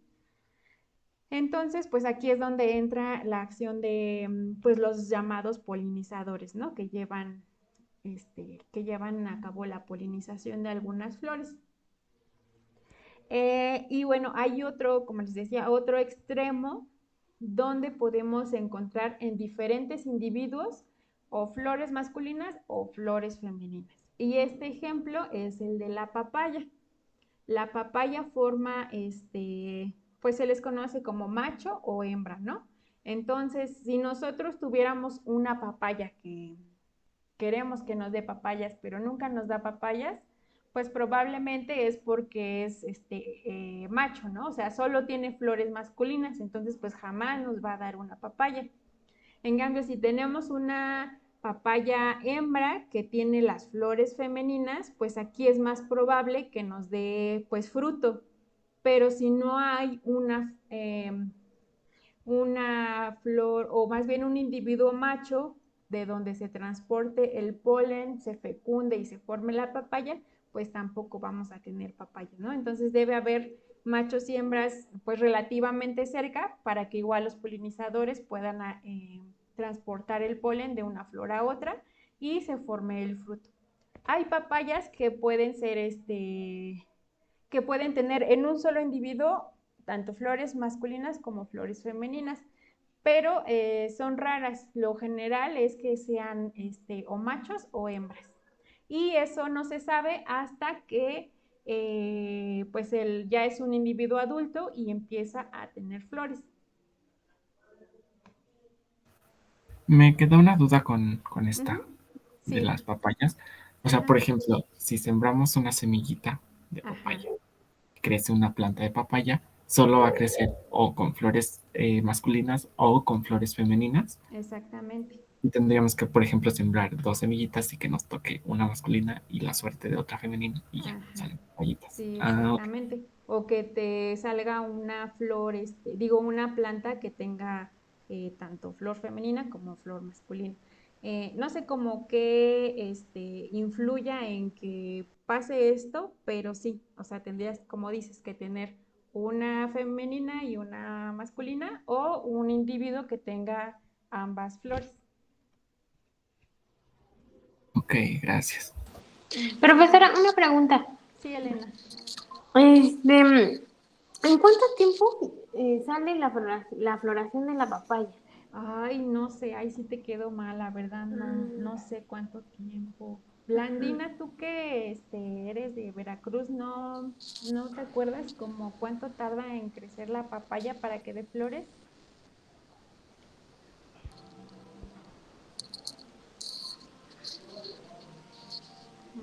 Entonces, pues aquí es donde entra la acción de pues los llamados polinizadores, ¿no? Que llevan a cabo la polinización de algunas flores. Y bueno, hay otro, como les decía, otro extremo donde podemos encontrar en diferentes individuos o flores masculinas o flores femeninas. Y este ejemplo es el de la papaya. La papaya forma, pues se les conoce como macho o hembra, ¿no? Entonces, si nosotros tuviéramos una papaya que queremos que nos dé papayas, pero nunca nos da papayas, pues probablemente es porque es macho, ¿no? O sea, solo tiene flores masculinas, entonces pues jamás nos va a dar una papaya. En cambio, si tenemos una papaya hembra que tiene las flores femeninas, pues aquí es más probable que nos dé pues fruto. Pero si no hay una flor, o más bien un individuo macho de donde se transporte el polen, se fecunde y se forme la papaya, pues tampoco vamos a tener papaya, ¿no? Entonces debe haber machos y hembras pues relativamente cerca para que igual los polinizadores puedan transportar el polen de una flor a otra y se forme el fruto. Hay papayas que pueden ser, que pueden tener en un solo individuo tanto flores masculinas como flores femeninas, pero son raras. Lo general es que sean o machos o hembras. Y eso no se sabe hasta que pues él ya es un individuo adulto y empieza a tener flores. Me queda una duda con esta Ujú. de Sí, las papayas. O sea, ajá, por ejemplo, si sembramos una semillita de ajá, papaya, crece una planta de papaya, solo va a crecer o con flores masculinas o con flores femeninas. exactamente. Y tendríamos que, por ejemplo, sembrar dos semillitas y que nos toque una masculina y la suerte de otra femenina y ya, Ajá. salen papayitas. Sí, Ah, ok. exactamente. O que te salga una flor, digo, una planta que tenga tanto flor femenina como flor masculina. No sé cómo que influya en que pase esto, pero sí, o sea, tendrías, como dices, que tener una femenina y una masculina o un individuo que tenga ambas flores. Ok, gracias. Sí, Profesora, una pregunta. sí, Elena. ¿En cuánto tiempo sale la floración de la papaya? Ay, no sé, ahí sí te quedo mal, la verdad, no, no sé cuánto tiempo. Blandina, tú que eres de Veracruz, ¿no te acuerdas como cuánto tarda en crecer la papaya para que dé flores?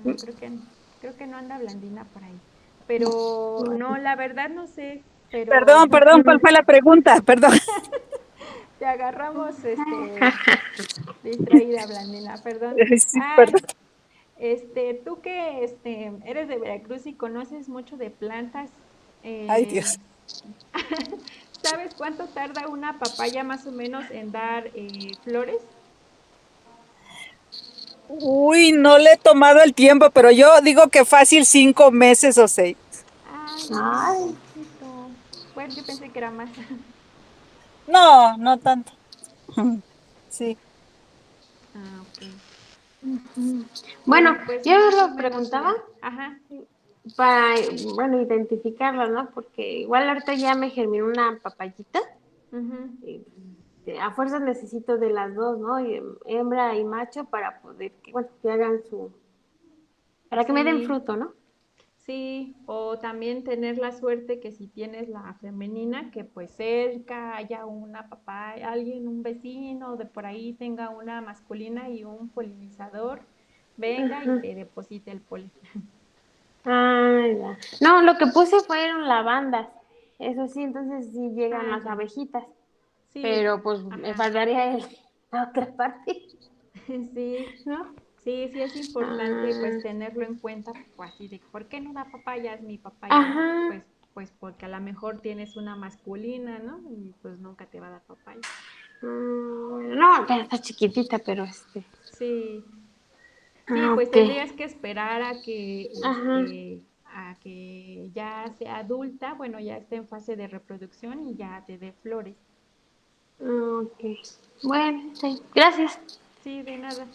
No, creo que no anda Blandina por ahí. Pero no, la verdad no sé, pero Perdón, perdón, ¿cuál fue la pregunta? Perdón. te agarramos distraída, Blandina, perdón. Sí, Ay, perdón. tú que eres de Veracruz y conoces mucho de plantas, Ay, eh, Dios. ¿sabes cuánto tarda una papaya más o menos en dar flores? Uy, no le he tomado el tiempo, pero yo digo que fácil 5 meses o 6. Ay, es bien Ay, poquito. Bueno, yo pensé que era más. No, no tanto. Sí. Ah, ok. bueno, Bueno, pues yo más o lo menos preguntaba dura. Ajá. para, bueno, identificarlo, ¿no? Porque igual ahorita ya me germinó una papayita. Ujú. Y, a fuerzas necesito de las dos, ¿no? Hembra y macho para poder, bueno, que hagan para que me den Sí, fruto, ¿no? sí, o también tener la suerte que si tienes la femenina, que pues cerca haya una papá, alguien, un vecino de por ahí tenga una masculina y un polinizador, venga y Ajá. te deposite el polen. Ah, ya. No, lo que puse fueron lavandas. Eso sí, entonces sí llegan Ah, las ya. abejitas, Sí, pero pues me ajá. faltaría la otra parte, Sí, ¿no? sí, sí es importante pues Ah, tenerlo en cuenta, pues así de, ¿por qué no da papayas mi papaya, no? ajá. Pues porque a lo mejor tienes una masculina, ¿no? Y pues nunca te va a dar papaya. No, pero está chiquitita, pero Sí, sí, Ah, pues ok. tendrías que esperar Ajá. a que ya sea adulta, bueno, ya esté en fase de reproducción y ya te dé flores. Ok. Bueno, sí. Gracias. Sí, de nada.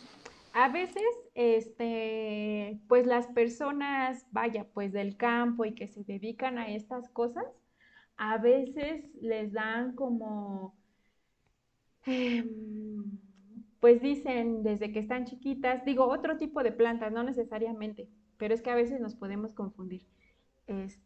A veces, pues las personas, vaya, pues del campo y que se dedican a estas cosas, a veces les dan como, em, pues dicen desde que están chiquitas, digo, otro tipo de plantas, no necesariamente, pero es que a veces nos podemos confundir.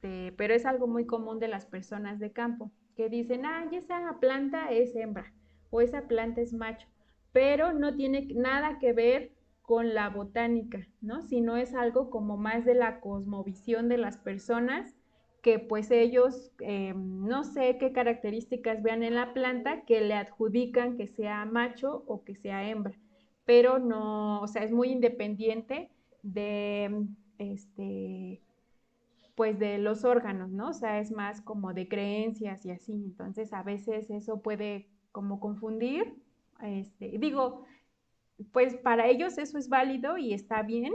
Pero es algo muy común de las personas de campo, que dicen, ay, esa planta es hembra o esa planta es macho, pero no tiene nada que ver con la botánica, ¿no? Sino es algo como más de la cosmovisión de las personas que pues ellos no sé qué características vean en la planta que le adjudican que sea macho o que sea hembra, pero no, o sea, es muy independiente de pues de los órganos, ¿no? O sea, es más como de creencias y así. Entonces, a veces eso puede como confundir. Digo, pues para ellos eso es válido y está bien,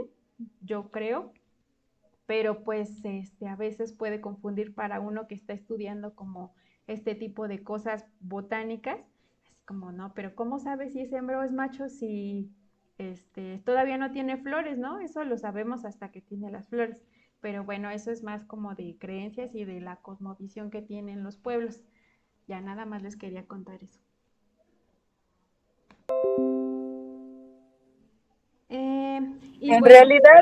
yo creo, pero pues a veces puede confundir para uno que está estudiando como este tipo de cosas botánicas, así como, no, pero ¿cómo sabes si es hembra o es macho si todavía no tiene flores, ¿no? Eso lo sabemos hasta que tiene las flores. Pero bueno, eso es más como de creencias y de la cosmovisión que tienen los pueblos. Ya nada más les quería contar eso. Y En bueno, realidad,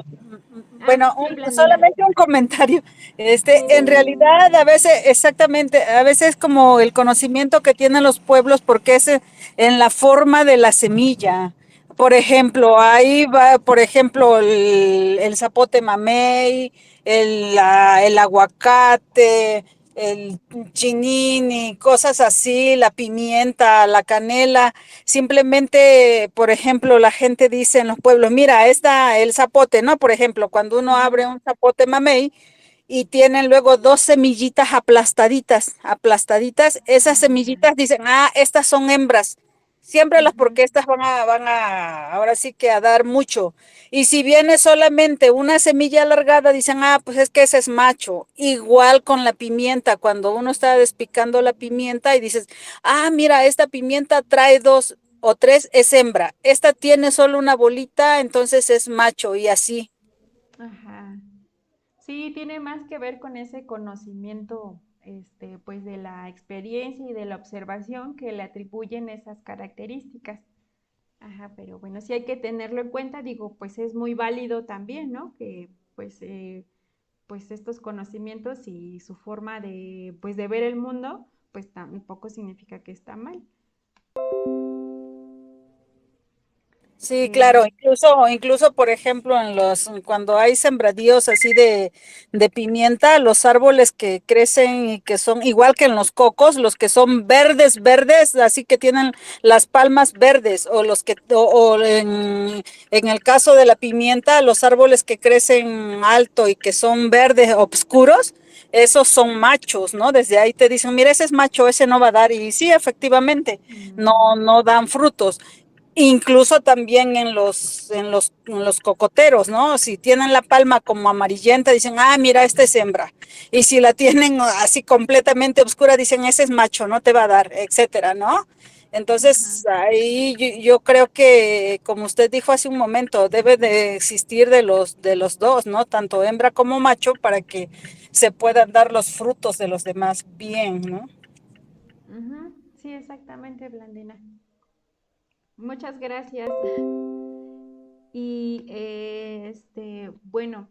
bueno, sí, Blandina. solamente un comentario. En Sí. realidad, a veces, exactamente, a veces como el conocimiento que tienen los pueblos, porque es en la forma de la semilla. Por ejemplo, ahí va, por ejemplo, el zapote mamey, el aguacate, el chinini, cosas así, la pimienta, la canela. Simplemente, por ejemplo, la gente dice en los pueblos, mira, está el zapote, ¿no? Por ejemplo, cuando uno abre un zapote mamey y tienen luego dos semillitas aplastaditas, esas semillitas dicen, ah, estas son hembras. Siémbralas porque estas ahora sí que a dar mucho. Y si viene solamente una semilla alargada, dicen, ah, pues es que ese es macho. Igual con la pimienta, cuando uno está despicando la pimienta y dices, ah, mira, esta pimienta trae dos o tres, es hembra. Esta tiene solo una bolita, entonces es macho y así. Ajá. Sí, tiene más que ver con ese conocimiento, pues de la experiencia y de la observación que le atribuyen esas características. Ajá, pero bueno, sí hay que tenerlo en cuenta, digo, pues es muy válido también, ¿no? Que pues estos conocimientos y su forma de, pues de ver el mundo, pues tampoco significa que está mal. Sí, Eh, claro, incluso por ejemplo, cuando hay sembradíos así de pimienta, los árboles que crecen y que son igual que en los cocos, los que son verdes, verdes, así que tienen las palmas verdes, o los que, o en el caso de la pimienta, los árboles que crecen alto y que son verdes oscuros, esos son machos, ¿no? Desde ahí te dicen, mira, ese es macho, ese no va a dar, y sí, efectivamente, no dan frutos. Incluso también en los cocoteros, ¿no? Si tienen la palma como amarillenta, dicen, ah, mira, esta es hembra. Y si la tienen así completamente oscura, dicen, ese es macho, no te va a dar, etcétera, ¿no? ajá. Entonces, ahí yo creo que, como usted dijo hace un momento, debe de existir de los dos, ¿no? Tanto hembra como macho, para que se puedan dar los frutos de los demás bien, ¿no? Ujú, sí, exactamente, Blandina. Muchas gracias. Y bueno,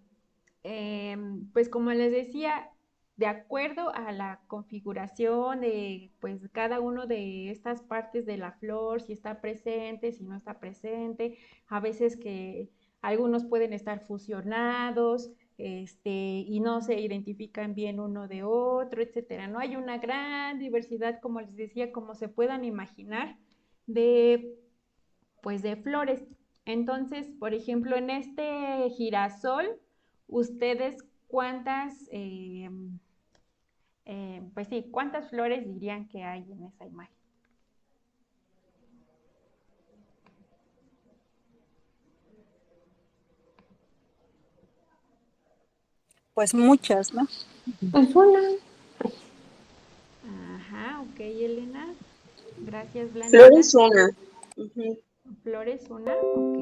pues como les decía, de acuerdo a la configuración de pues cada uno de estas partes de la flor, si está presente, si no está presente, a veces que algunos pueden estar fusionados, y no se identifican bien uno de otro, etcétera. No hay una gran diversidad, como les decía, como se puedan imaginar, de pues de flores. Entonces, por ejemplo, en este girasol, ustedes cuántas, pues sí, cuántas flores dirían que hay en esa imagen. Pues muchas, ¿no? Pues una. Ajá, ok, Elena. Gracias, Blandina. Flores una. Ujú. Flores, una, ok.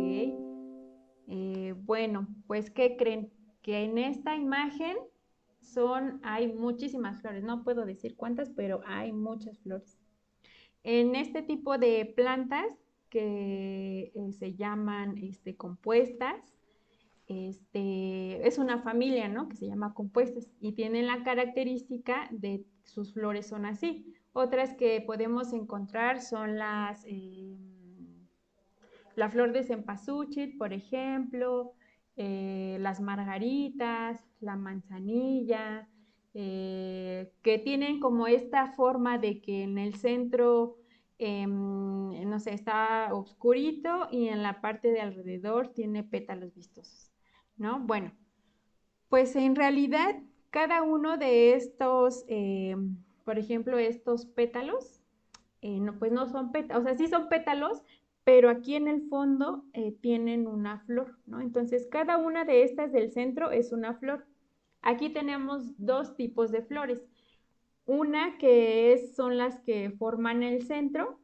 Bueno, pues, ¿qué creen? Que en esta imagen hay muchísimas flores. No puedo decir cuántas, pero hay muchas flores. En este tipo de plantas que se llaman compuestas, es una familia, ¿no? Que se llama compuestas y tienen la característica de sus flores son así. Otras que podemos encontrar son la flor de cempasúchil, por ejemplo, las margaritas, la manzanilla, que tienen como esta forma de que en el centro, no sé, está oscurito y en la parte de alrededor tiene pétalos vistosos, ¿no? Bueno, pues en realidad cada uno de estos, por ejemplo, estos pétalos, no, pues no son pétalos, o sea, sí son pétalos, pero aquí en el fondo tienen una flor, ¿no? Entonces, cada una de estas del centro es una flor. Aquí tenemos dos tipos de flores. Una que son las que forman el centro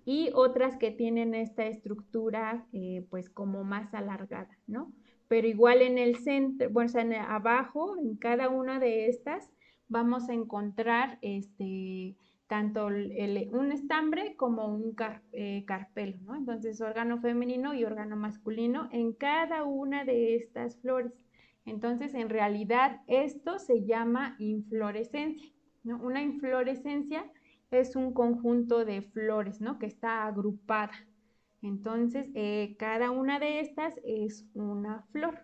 y otras que tienen esta estructura pues como más alargada, ¿no? Pero igual en el centro, bueno, o sea, abajo, en cada una de estas, vamos a encontrar tanto un estambre como un carpelo, ¿no? Entonces, órgano femenino y órgano masculino en cada una de estas flores. Entonces, en realidad, esto se llama inflorescencia, ¿no? Una inflorescencia es un conjunto de flores, ¿no? Que está agrupada. Entonces, cada una de estas es una flor.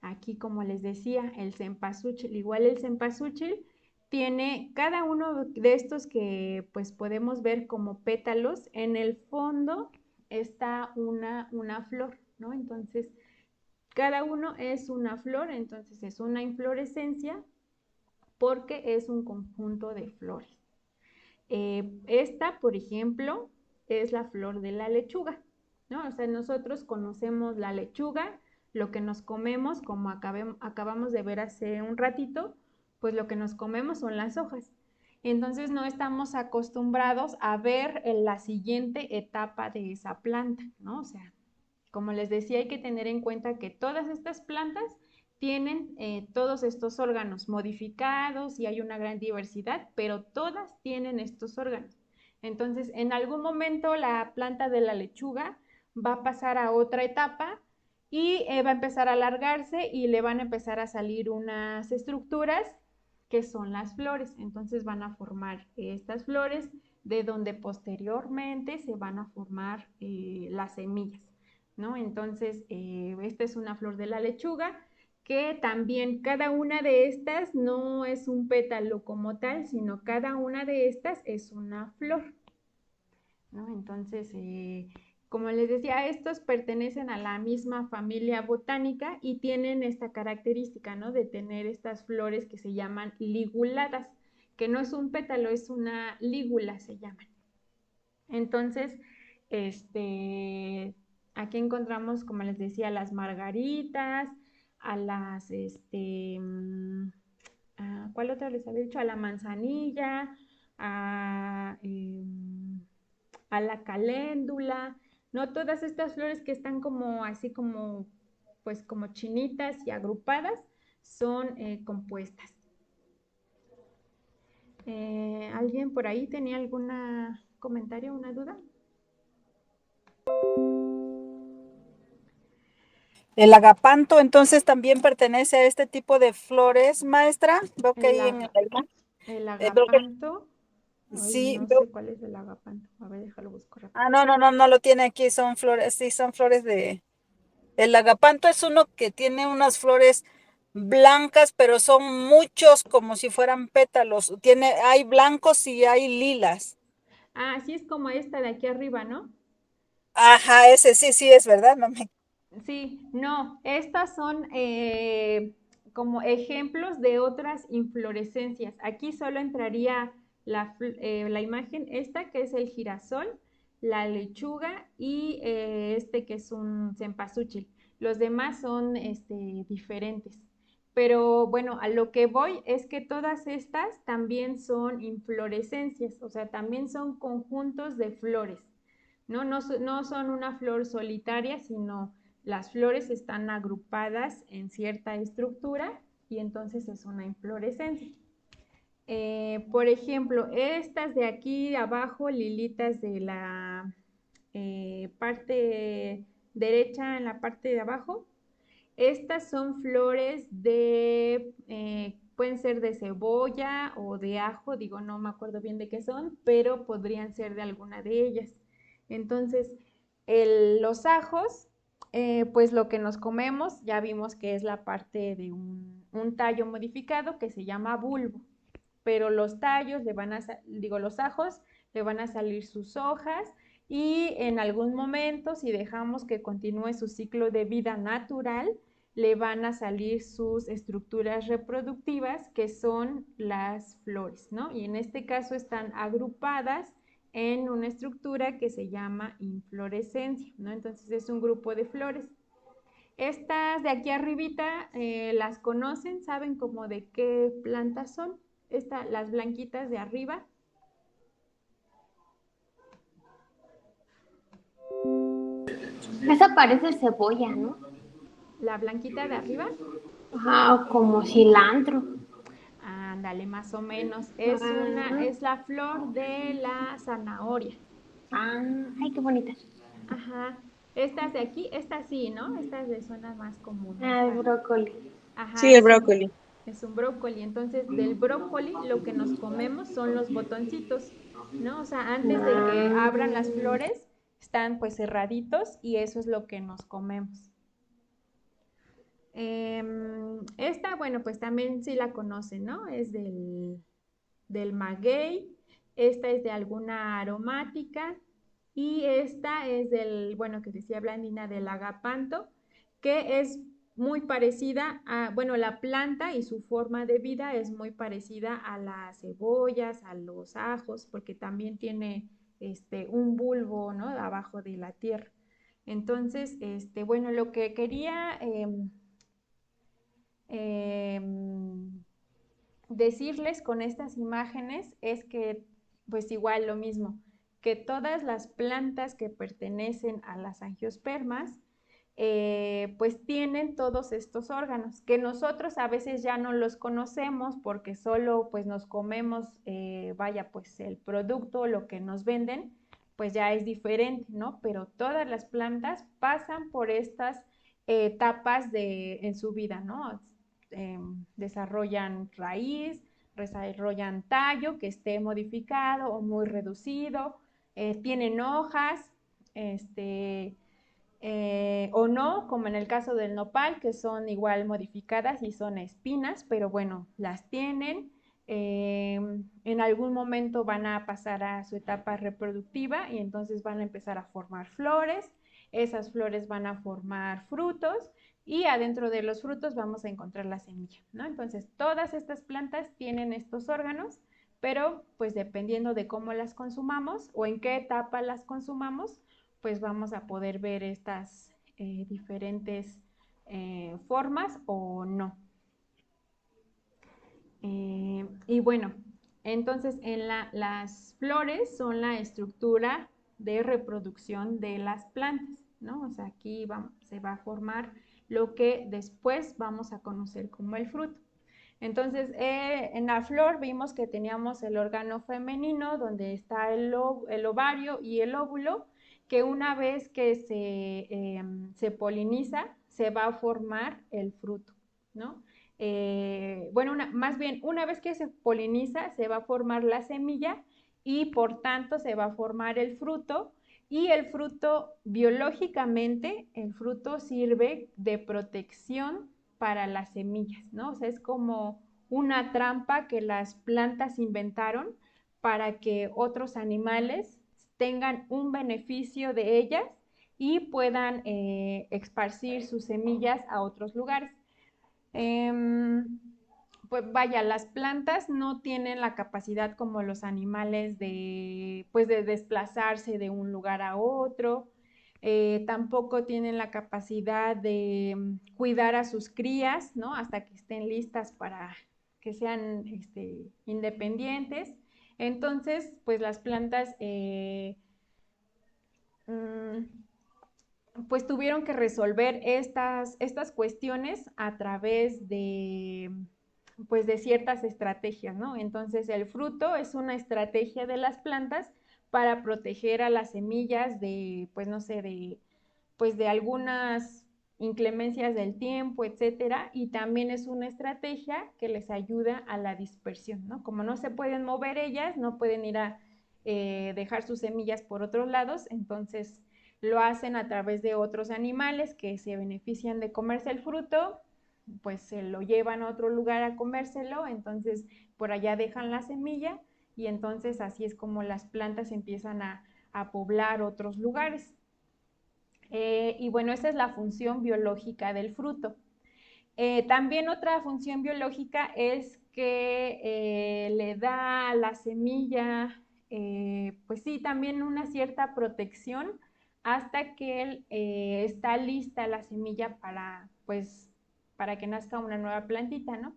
Aquí, como les decía, el cempasúchil, igual el cempasúchil tiene cada uno de estos que pues podemos ver como pétalos, en el fondo está una flor, ¿no? Entonces, cada uno es una flor, entonces es una inflorescencia porque es un conjunto de flores. Esta, por ejemplo, es la flor de la lechuga, ¿no? O sea, nosotros conocemos la lechuga, lo que nos comemos, como acabamos de ver hace un ratito, pues lo que nos comemos son las hojas. Entonces no estamos acostumbrados a ver la siguiente etapa de esa planta, ¿no? O sea, como les decía, hay que tener en cuenta que todas estas plantas tienen todos estos órganos modificados y hay una gran diversidad, pero todas tienen estos órganos. Entonces, en algún momento la planta de la lechuga va a pasar a otra etapa y va a empezar a alargarse y le van a empezar a salir unas estructuras que son las flores. Entonces van a formar estas flores de donde posteriormente se van a formar las semillas, ¿no? Entonces, esta es una flor de la lechuga que también cada una de estas no es un pétalo como tal, sino cada una de estas es una flor, ¿no? Entonces, como les decía, estos pertenecen a la misma familia botánica y tienen esta característica, ¿no? De tener estas flores que se llaman liguladas, que no es un pétalo, es una lígula, se llaman. Entonces, aquí encontramos, como les decía, las margaritas, a las, ¿cuál otra les había dicho? A la manzanilla, a, a la caléndula, ¿no? Todas estas flores que están como así como, pues como chinitas y agrupadas, son compuestas. ¿Alguien por ahí tenía algún comentario, una duda? El agapanto entonces también pertenece a este tipo de flores, maestra. Veo que ahí en la imagen. El Veo que agapanto. Ay, sí, no veo. sé cuál es el agapanto. A ver, déjalo busco rápido. Ah, no lo tiene aquí, son flores, sí, son flores de. El agapanto es uno que tiene unas flores blancas, pero son muchos como si fueran pétalos. Hay blancos y hay lilas. Ah, sí es como esta de aquí arriba, ¿no? Ajá, ese sí es verdad, no me. Sí, no, estas son como ejemplos de otras inflorescencias. Aquí solo entraría la imagen esta, que es el girasol, la lechuga y este que es un cempasúchil. Los demás son diferentes. Pero bueno, a lo que voy es que todas estas también son inflorescencias, o sea, también son conjuntos de flores. No son una flor solitaria, sino las flores están agrupadas en cierta estructura y entonces es una inflorescencia. Por ejemplo, estas de aquí abajo, lilitas de la parte derecha en la parte de abajo, estas son flores pueden ser de cebolla o de ajo, digo, no me acuerdo bien de qué son, pero podrían ser de alguna de ellas. Entonces, los ajos, pues lo que nos comemos, ya vimos que es la parte de un tallo modificado que se llama bulbo, pero los tallos los ajos le van a salir sus hojas y en algún momento, si dejamos que continúe su ciclo de vida natural, le van a salir sus estructuras reproductivas, que son las flores, ¿no? Y en este caso están agrupadas en una estructura que se llama inflorescencia, ¿no? Entonces es un grupo de flores. Estas de aquí arribita, ¿las conocen? ¿Saben como de qué plantas son? Las blanquitas de arriba. Esa parece cebolla, ¿no? La blanquita de arriba, Ajá, como cilantro. ándale, más o menos. Ah, Es la flor de la zanahoria. ay, qué bonita. Ajá. Estas de aquí, estas sí, ¿no? Estas le suenan más común. Ah, el Esta, brócoli. ajá, Sí, el brócoli. es un brócoli. Entonces, del brócoli lo que nos comemos son los botoncitos, ¿no? O sea, antes de que abran las Ah, flores, están pues cerraditos y eso es lo que nos comemos. Esta, bueno, pues también sí la conocen, ¿no? Es del maguey. Esta es de alguna aromática. Y esta es del, bueno, que decía Blandina, del agapanto, que es muy parecida a, bueno, la planta y su forma de vida es muy parecida a las cebollas, a los ajos, porque también tiene un bulbo, ¿no? Abajo de la tierra. Entonces, bueno, lo que quería decirles con estas imágenes es que, pues igual lo mismo, que todas las plantas que pertenecen a las angiospermas, pues tienen todos estos órganos, que nosotros a veces ya no los conocemos porque solo pues nos comemos, vaya, pues el producto, lo que nos venden, pues ya es diferente, ¿no? Pero todas las plantas pasan por estas etapas en su vida, ¿no? Desarrollan raíz, desarrollan tallo que esté modificado o muy reducido, tienen hojas, o no, como en el caso del nopal, que son igual modificadas y son espinas, pero bueno, las tienen. En algún momento van a pasar a su etapa reproductiva y entonces van a empezar a formar flores. Esas flores van a formar frutos y adentro de los frutos vamos a encontrar la semilla, ¿no? Entonces, todas estas plantas tienen estos órganos, pero pues dependiendo de cómo las consumamos o en qué etapa las consumamos, pues vamos a poder ver estas diferentes formas o no. Y bueno, entonces las flores son la estructura de reproducción de las plantas, ¿no? O sea, aquí se va a formar lo que después vamos a conocer como el fruto. Entonces, en la flor vimos que teníamos el órgano femenino, donde está el ovario y el óvulo, que una vez que se poliniza, se va a formar el fruto, ¿no? Bueno, más bien, una vez que se poliniza, se va a formar la semilla y por tanto se va a formar el fruto. Y el fruto, biológicamente, el fruto sirve de protección para las semillas, ¿no? O sea, es como una trampa que las plantas inventaron para que otros animales tengan un beneficio de ellas y puedan esparcir sus semillas a otros lugares. Pues vaya, las plantas no tienen la capacidad como los animales pues de desplazarse de un lugar a otro. Tampoco tienen la capacidad de cuidar a sus crías, ¿no? Hasta que estén listas para que sean independientes. Entonces, pues las plantas mm, pues tuvieron que resolver estas cuestiones a través pues de ciertas estrategias, ¿no? Entonces el fruto es una estrategia de las plantas para proteger a las semillas de, pues no sé, pues de algunas inclemencias del tiempo, etcétera, y también es una estrategia que les ayuda a la dispersión, ¿no? Como no se pueden mover ellas, no pueden ir a dejar sus semillas por otros lados, entonces lo hacen a través de otros animales que se benefician de comerse el fruto, pues se lo llevan a otro lugar a comérselo, entonces por allá dejan la semilla y entonces así es como las plantas empiezan a poblar otros lugares. Y bueno, esa es la función biológica del fruto. También otra función biológica es que le da a la semilla, pues sí, también una cierta protección hasta que está lista la semilla pues, para que nazca una nueva plantita, ¿no?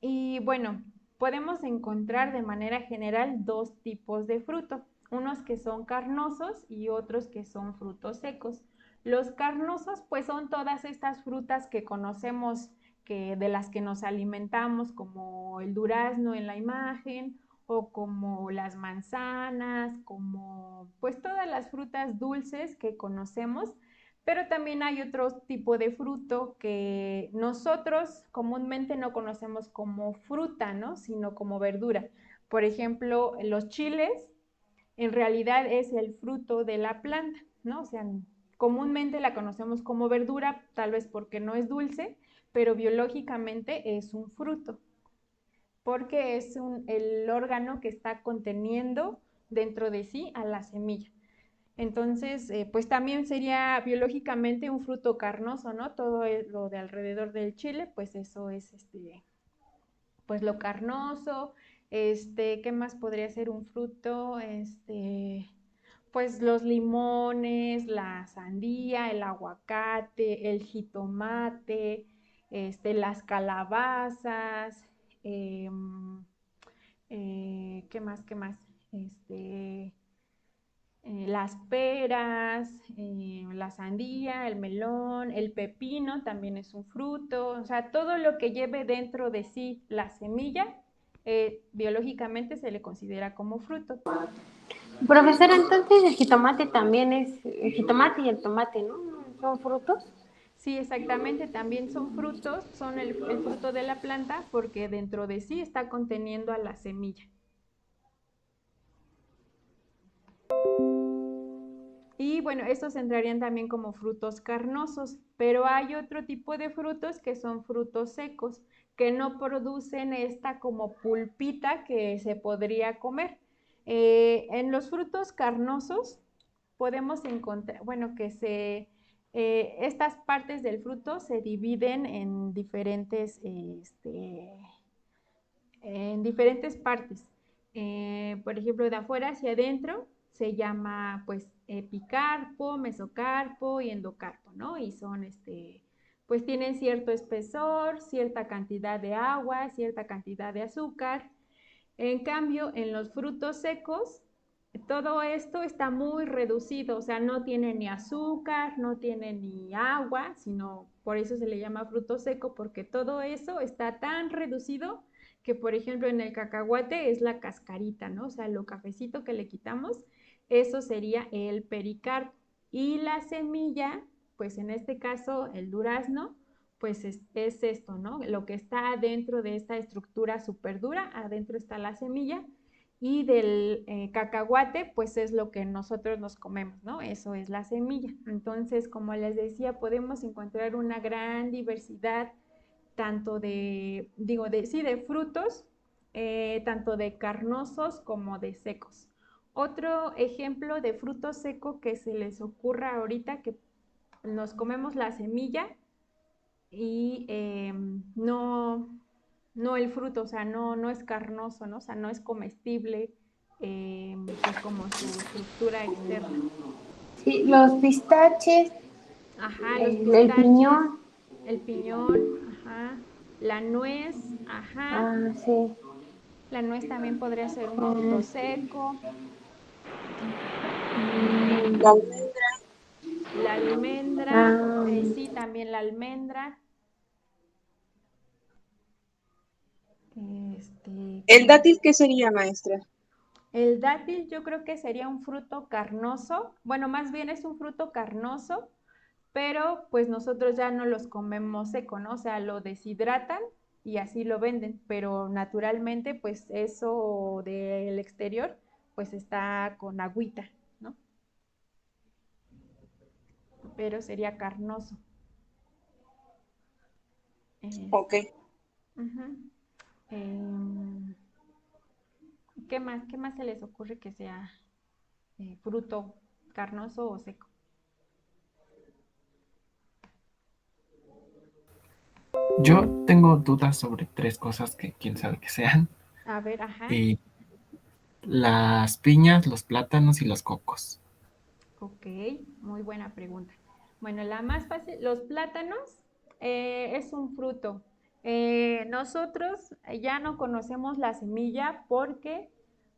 Y bueno, podemos encontrar de manera general dos tipos de fruto. unos que son carnosos y otros que son frutos secos. Los carnosos pues son todas estas frutas que conocemos de las que nos alimentamos, como el durazno en la imagen, o como las manzanas, como pues todas las frutas dulces que conocemos, pero también hay otro tipo de fruto que nosotros comúnmente no conocemos como fruta, ¿no? Sino como verdura. Por ejemplo, los chiles en realidad es el fruto de la planta, ¿no? O sea, comúnmente la conocemos como verdura, tal vez porque no es dulce, pero biológicamente es un fruto, porque es el órgano que está conteniendo dentro de sí a la semilla. Entonces, pues también sería biológicamente un fruto carnoso, ¿no? Todo lo de alrededor del chile, pues eso es pues lo carnoso. ¿Qué más podría ser un fruto? Pues los limones, la sandía, el aguacate, el jitomate, las calabazas, ¿qué más? ¿Qué más? Las peras, la sandía, el melón, el pepino también es un fruto, o sea, todo lo que lleve dentro de sí la semilla, biológicamente se le considera como fruto. Profesora, entonces el jitomate también es, el jitomate y el tomate, ¿no? ¿Son frutos? Sí, exactamente, también son frutos, son el fruto de la planta porque dentro de sí está conteniendo a la semilla. Y bueno, estos entrarían también como frutos carnosos, pero hay otro tipo de frutos que son frutos secos, que no producen esta como pulpita que se podría comer. En los frutos carnosos podemos encontrar, bueno, estas partes del fruto se dividen en diferentes partes. Por ejemplo, de afuera hacia adentro se llama pues epicarpo, mesocarpo y endocarpo, ¿no? Y son pues tienen cierto espesor, cierta cantidad de agua, cierta cantidad de azúcar. En cambio, en los frutos secos, todo esto está muy reducido, o sea, no tiene ni azúcar, no tiene ni agua, sino por eso se le llama fruto seco, porque todo eso está tan reducido que, por ejemplo, en el cacahuate es la cascarita, ¿no? O sea, lo cafecito que le quitamos, eso sería el pericarpo. Y la semilla, pues en este caso el durazno, pues es esto, ¿no? Lo que está dentro de esta estructura súper dura, adentro está la semilla, y del cacahuate, pues es lo que nosotros nos comemos, ¿no? Eso es la semilla. Entonces, como les decía, podemos encontrar una gran diversidad tanto de frutos, tanto de carnosos como de secos. Otro ejemplo de fruto seco que se les ocurra ahorita, que nos comemos la semilla y no el fruto, o sea, no es carnoso, ¿no? O sea, no es comestible, pues como su estructura externa. Sí, los pistaches, Ajá, los el pistaches, piñón. el piñón, ajá, la nuez, ajá, Ah, sí. la nuez también podría ser un fruto Mm, seco, La em, la almendra, ah, sí, también la almendra, ¿qué ¿El más? dátil qué sería, maestra? El dátil yo creo que sería un fruto carnoso, bueno, más bien es un fruto carnoso, pero pues nosotros ya no los comemos seco, ¿no? O sea, lo deshidratan y así lo venden, pero naturalmente pues eso del exterior pues está con agüita, ¿no? Pero sería carnoso. Es- Ok. Ujú. Em, ¿Qué más se les ocurre que sea fruto carnoso o seco? Yo tengo dudas sobre tres cosas que quién sabe que sean. A ver, ajá. Eh, las piñas, los plátanos y los cocos. Ok, muy buena pregunta. Bueno, la más fácil, los plátanos es un fruto. Nosotros ya no conocemos la semilla porque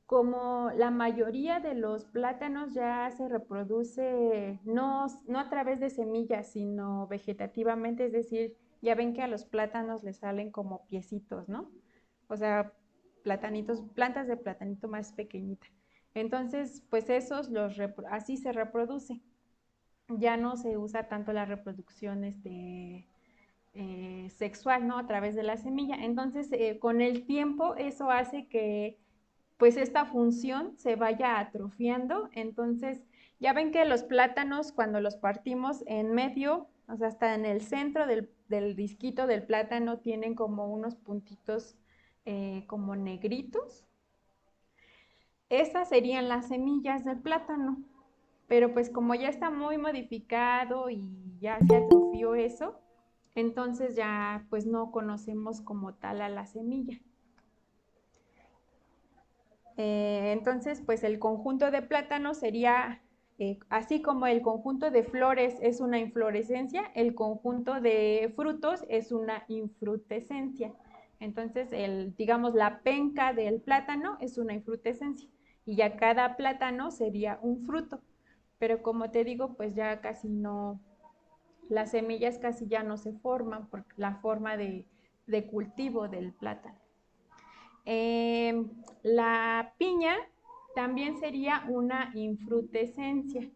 como la mayoría de los plátanos ya se reproduce no a través de semillas, sino vegetativamente, es decir, ya ven que a los plátanos les salen como piecitos, ¿no? O sea, platanitos, plantas de platanito más pequeñita. Entonces, pues así se reproduce. Ya no se usa tanto la reproducción sexual, ¿no? A través de la semilla. Entonces, con el tiempo eso hace que pues esta función se vaya atrofiando. Entonces, ya ven que los plátanos cuando los partimos en medio, o sea, hasta en el centro del disquito del plátano tienen como unos puntitos como negritos. Esas serían las semillas del plátano. Pero pues como ya está muy modificado y ya se atrofió eso, entonces ya pues no conocemos como tal a la semilla. Entonces pues el conjunto de plátanos sería, así como el conjunto de flores es una inflorescencia, el conjunto de frutos es una infrutescencia. Entonces digamos la penca del plátano es una infrutescencia y ya cada plátano sería un fruto. Pero como te digo, pues ya casi no, las semillas casi ya no se forman por la forma de cultivo del plátano. La piña también sería una infrutescencia.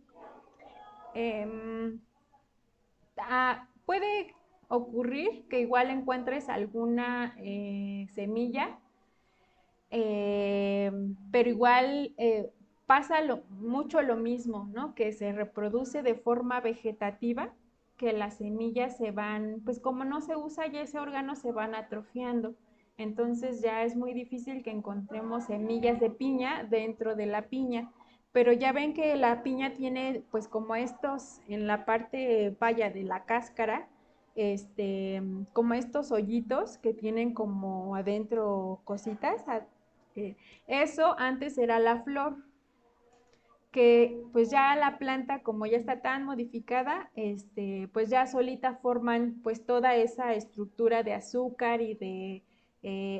Puede ocurrir que igual encuentres alguna semilla, pero igual pasa mucho lo mismo, ¿no? Que se reproduce de forma vegetativa, que las semillas se van, pues como no se usa ya ese órgano, se van atrofiando. Entonces ya es muy difícil que encontremos semillas de piña dentro de la piña. Pero ya ven que la piña tiene, pues como estos, en la parte, vaya, de la cáscara, como estos hoyitos que tienen como adentro cositas. Eso antes era la flor, que pues ya la planta como ya está tan modificada, pues ya solita forman pues toda esa estructura de azúcar y de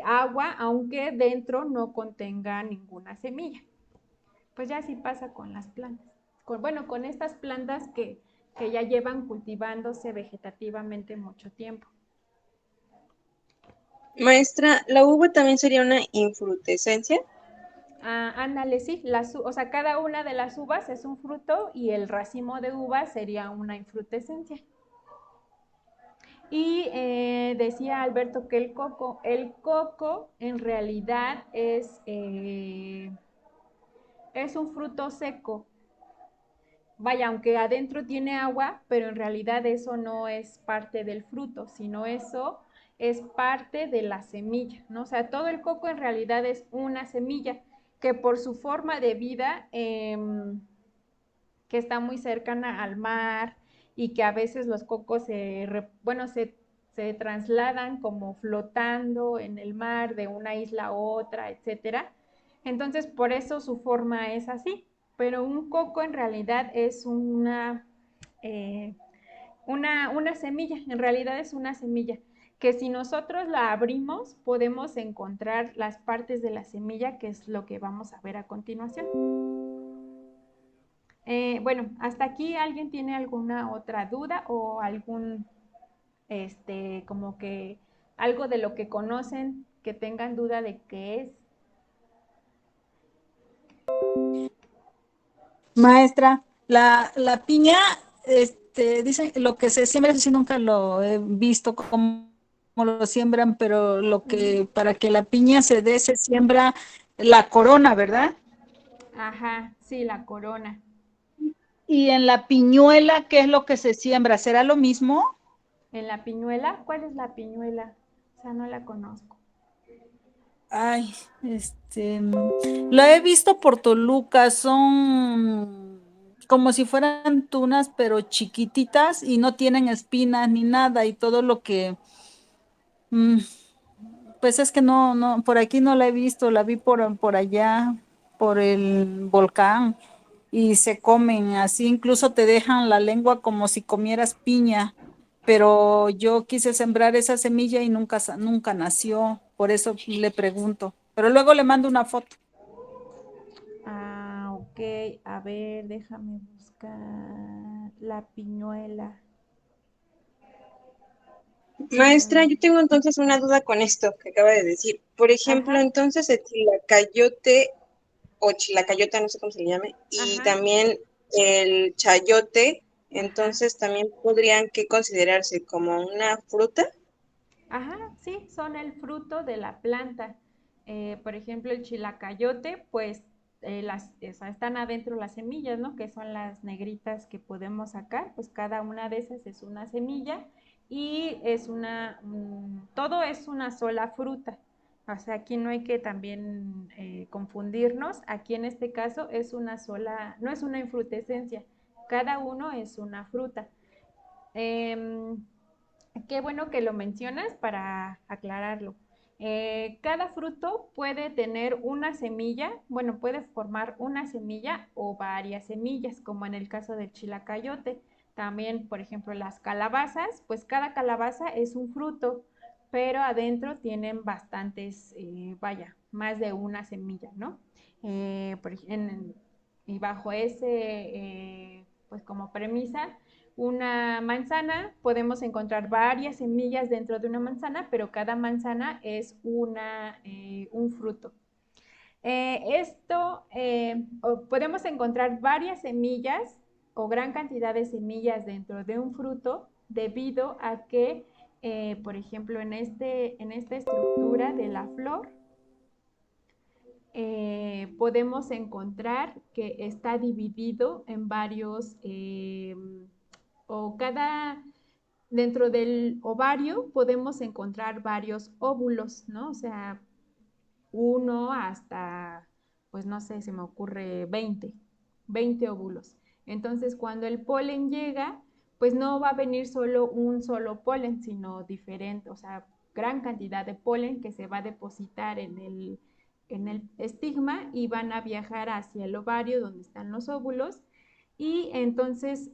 agua, aunque dentro no contenga ninguna semilla. Pues ya así pasa con las plantas. Con estas plantas que ya llevan cultivándose vegetativamente mucho tiempo. Maestra, ¿la uva también sería una infrutescencia? Ándale, sí, o sea, cada una de las uvas es un fruto y el racimo de uvas sería una infrutescencia. Y decía Alberto que el coco en realidad es un fruto seco. Vaya, aunque adentro tiene agua, pero en realidad eso no es parte del fruto, sino eso es parte de la semilla, ¿no? O sea, todo el coco en realidad es una semilla que por su forma de vida, que está muy cercana al mar y que a veces los cocos se trasladan como flotando en el mar de una isla a otra, etcétera. Entonces, por eso su forma es así. Pero un coco en realidad es una semilla, en realidad es una semilla, que si nosotros la abrimos podemos encontrar las partes de la semilla, que es lo que vamos a ver a continuación. Bueno, hasta aquí, ¿alguien tiene alguna otra duda o como que algo de lo que conocen que tengan duda de qué es? Maestra, la piña, dicen lo que se siembra, sí nunca lo he visto cómo lo siembran, pero lo que para que la piña se dé se siembra la corona, ¿verdad? Ajá, sí, la corona. Y en la piñuela, ¿qué es lo que se siembra? ¿Será lo mismo? ¿En la piñuela? ¿Cuál es la piñuela? O sea, no la conozco. Ay, lo he visto por Toluca, son como si fueran tunas, pero chiquititas y no tienen espinas ni nada y todo lo que, mm, pues es que no, por aquí no la he visto, la vi por allá, por el volcán y se comen así, incluso te dejan la lengua como si comieras piña, pero yo quise sembrar esa semilla y nunca nació, por eso le pregunto, pero luego le mando una foto. Ok, a ver, déjame buscar la piñuela. Maestra, yo tengo entonces una duda con esto que acaba de decir. Por ejemplo, Ajá, entonces el chilacayote o chilacayota, no sé cómo se le llame, y ajá, también el chayote, ajá. entonces también podrían que considerarse como una fruta. Ajá, sí, son el fruto de la planta. Por ejemplo, el chilacayote, pues o sea, están adentro las semillas, ¿no? Que son las negritas que podemos sacar, pues cada una de esas es una semilla y es todo es una sola fruta. O sea, aquí no hay que también confundirnos. Aquí en este caso es una sola, no es una infrutescencia, cada uno es una fruta. Em, Qué bueno que lo mencionas para aclararlo. Cada fruto puede tener una semilla, bueno, puede formar una semilla o varias semillas, como en el caso del chilacayote. También, por ejemplo, las calabazas, pues cada calabaza es un fruto, pero adentro tienen bastantes, vaya, más de una semilla, ¿no? Y bajo pues como premisa, una manzana, podemos encontrar varias semillas dentro de una manzana, pero cada manzana es un fruto. Podemos encontrar varias semillas o gran cantidad de semillas dentro de un fruto debido a que, por ejemplo, en esta estructura de la flor, podemos encontrar que está dividido en varios, o cada, dentro del ovario podemos encontrar varios óvulos, ¿no? O sea, uno hasta, pues no sé, se me ocurre 20 óvulos. Entonces, cuando el polen llega, pues no va a venir solo un solo polen, sino diferente, o sea, gran cantidad de polen que se va a depositar en el estigma y van a viajar hacia el ovario donde están los óvulos. Y entonces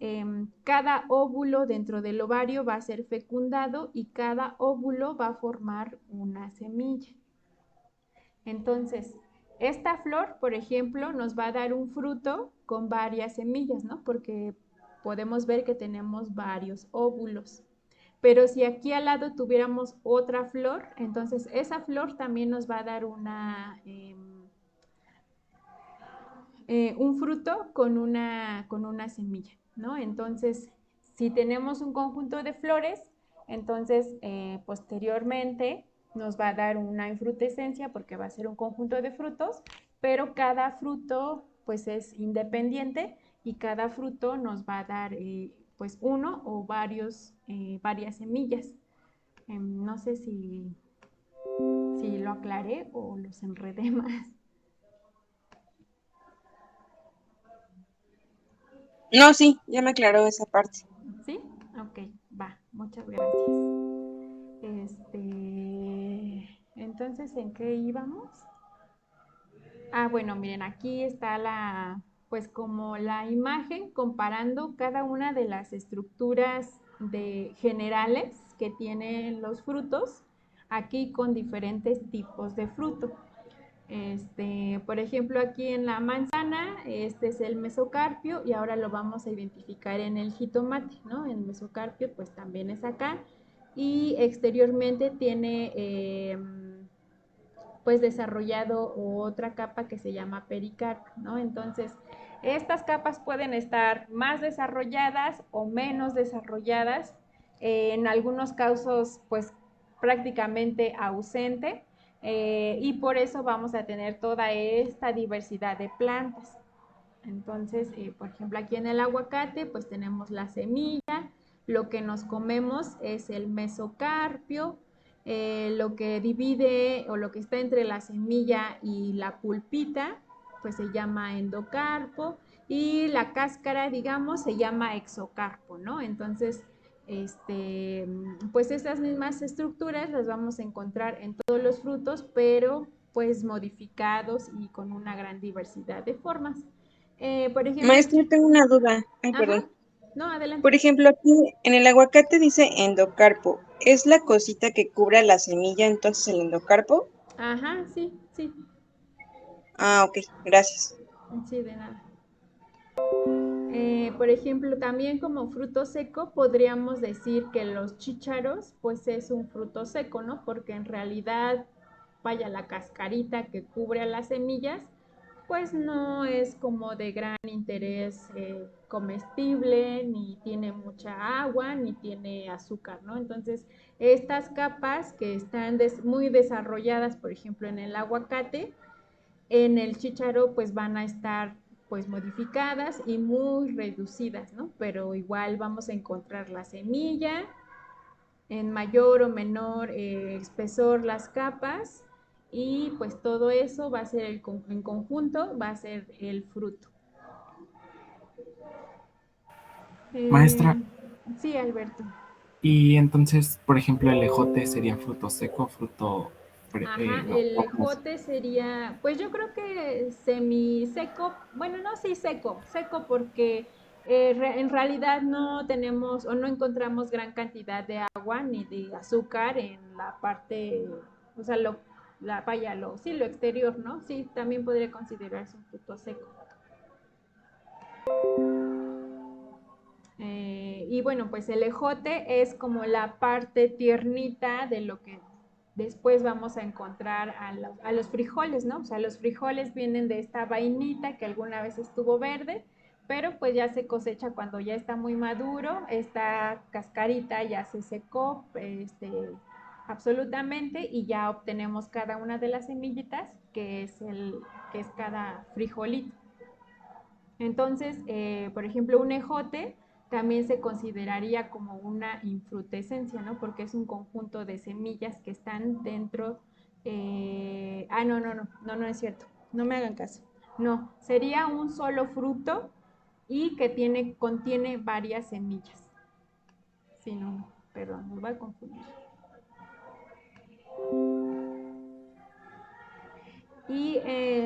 cada óvulo dentro del ovario va a ser fecundado y cada óvulo va a formar una semilla. Entonces, esta flor, por ejemplo, nos va a dar un fruto con varias semillas, ¿no? Porque podemos ver que tenemos varios óvulos. Pero si aquí al lado tuviéramos otra flor, entonces esa flor también nos va a dar un fruto con una semilla, ¿no? Entonces, si tenemos un conjunto de flores, entonces posteriormente nos va a dar una infrutescencia porque va a ser un conjunto de frutos, pero cada fruto pues es independiente y cada fruto nos va a dar pues uno o varias semillas. No sé si lo aclaré o los enredé más. No, sí, ya me aclaró esa parte. ¿Sí? Ok, va, muchas gracias. Entonces, ¿en qué íbamos? Ah, bueno, miren, aquí está pues como la imagen comparando cada una de las estructuras generales que tienen los frutos, aquí con diferentes tipos de fruto. Por ejemplo, aquí en la manzana, este es el mesocarpio y ahora lo vamos a identificar en el jitomate, ¿no? El mesocarpio pues también es acá y exteriormente tiene pues desarrollado otra capa que se llama pericarpio, ¿no? Entonces, estas capas pueden estar más desarrolladas o menos desarrolladas, en algunos casos pues prácticamente ausente, y por eso vamos a tener toda esta diversidad de plantas. Entonces, por ejemplo, aquí en el aguacate, pues tenemos la semilla, lo que nos comemos es el mesocarpio, lo que divide o lo que está entre la semilla y la pulpita, pues se llama endocarpo, y la cáscara, digamos, se llama exocarpo, ¿no? Entonces, pues estas mismas estructuras las vamos a encontrar en todos los frutos, pero pues modificados y con una gran diversidad de formas. Por ejemplo, Maestra, tengo una duda. Ay, ajá, perdón. no, adelante. Por ejemplo, aquí en el aguacate dice endocarpo. ¿Es la cosita que cubre la semilla entonces el endocarpo? Ajá, sí, sí, Ah, ok, gracias. sí, de nada. por ejemplo, también como fruto seco podríamos decir que los chícharos pues es un fruto seco, ¿no? Porque en realidad, vaya, la cascarita que cubre a las semillas pues no es como de gran interés comestible, ni tiene mucha agua, ni tiene azúcar, ¿no? Entonces, estas capas que están muy desarrolladas, por ejemplo, en el aguacate, en el chícharo pues van a estar pues modificadas y muy reducidas, ¿no? Pero igual vamos a encontrar la semilla, en mayor o menor espesor las capas y pues todo eso va a ser en conjunto, va a ser el fruto. Maestra, Sí, Alberto. y entonces, por ejemplo, el ejote sería fruto seco, Ajá, no, el ¿cómo es? ejote sería, pues yo creo que semiseco, bueno, no, sí seco, seco porque en realidad no tenemos o no encontramos gran cantidad de agua ni de azúcar en la parte, o sea, vaya, sí, lo exterior, ¿no? Sí, también podría considerarse un fruto seco. Y bueno, pues el ejote es como la parte tiernita de lo que después vamos a encontrar a los frijoles, ¿no? O sea, los frijoles vienen de esta vainita que alguna vez estuvo verde, pero pues ya se cosecha cuando ya está muy maduro, esta cascarita ya se secó absolutamente y ya obtenemos cada una de las semillitas que es cada frijolito. Entonces, por ejemplo, un ejote también se consideraría como una infrutescencia, ¿no? Porque es un conjunto de semillas que están dentro. No es cierto. No me hagan caso. No, sería un solo fruto y que contiene varias semillas. Sí, no, perdón, me voy a confundir. Y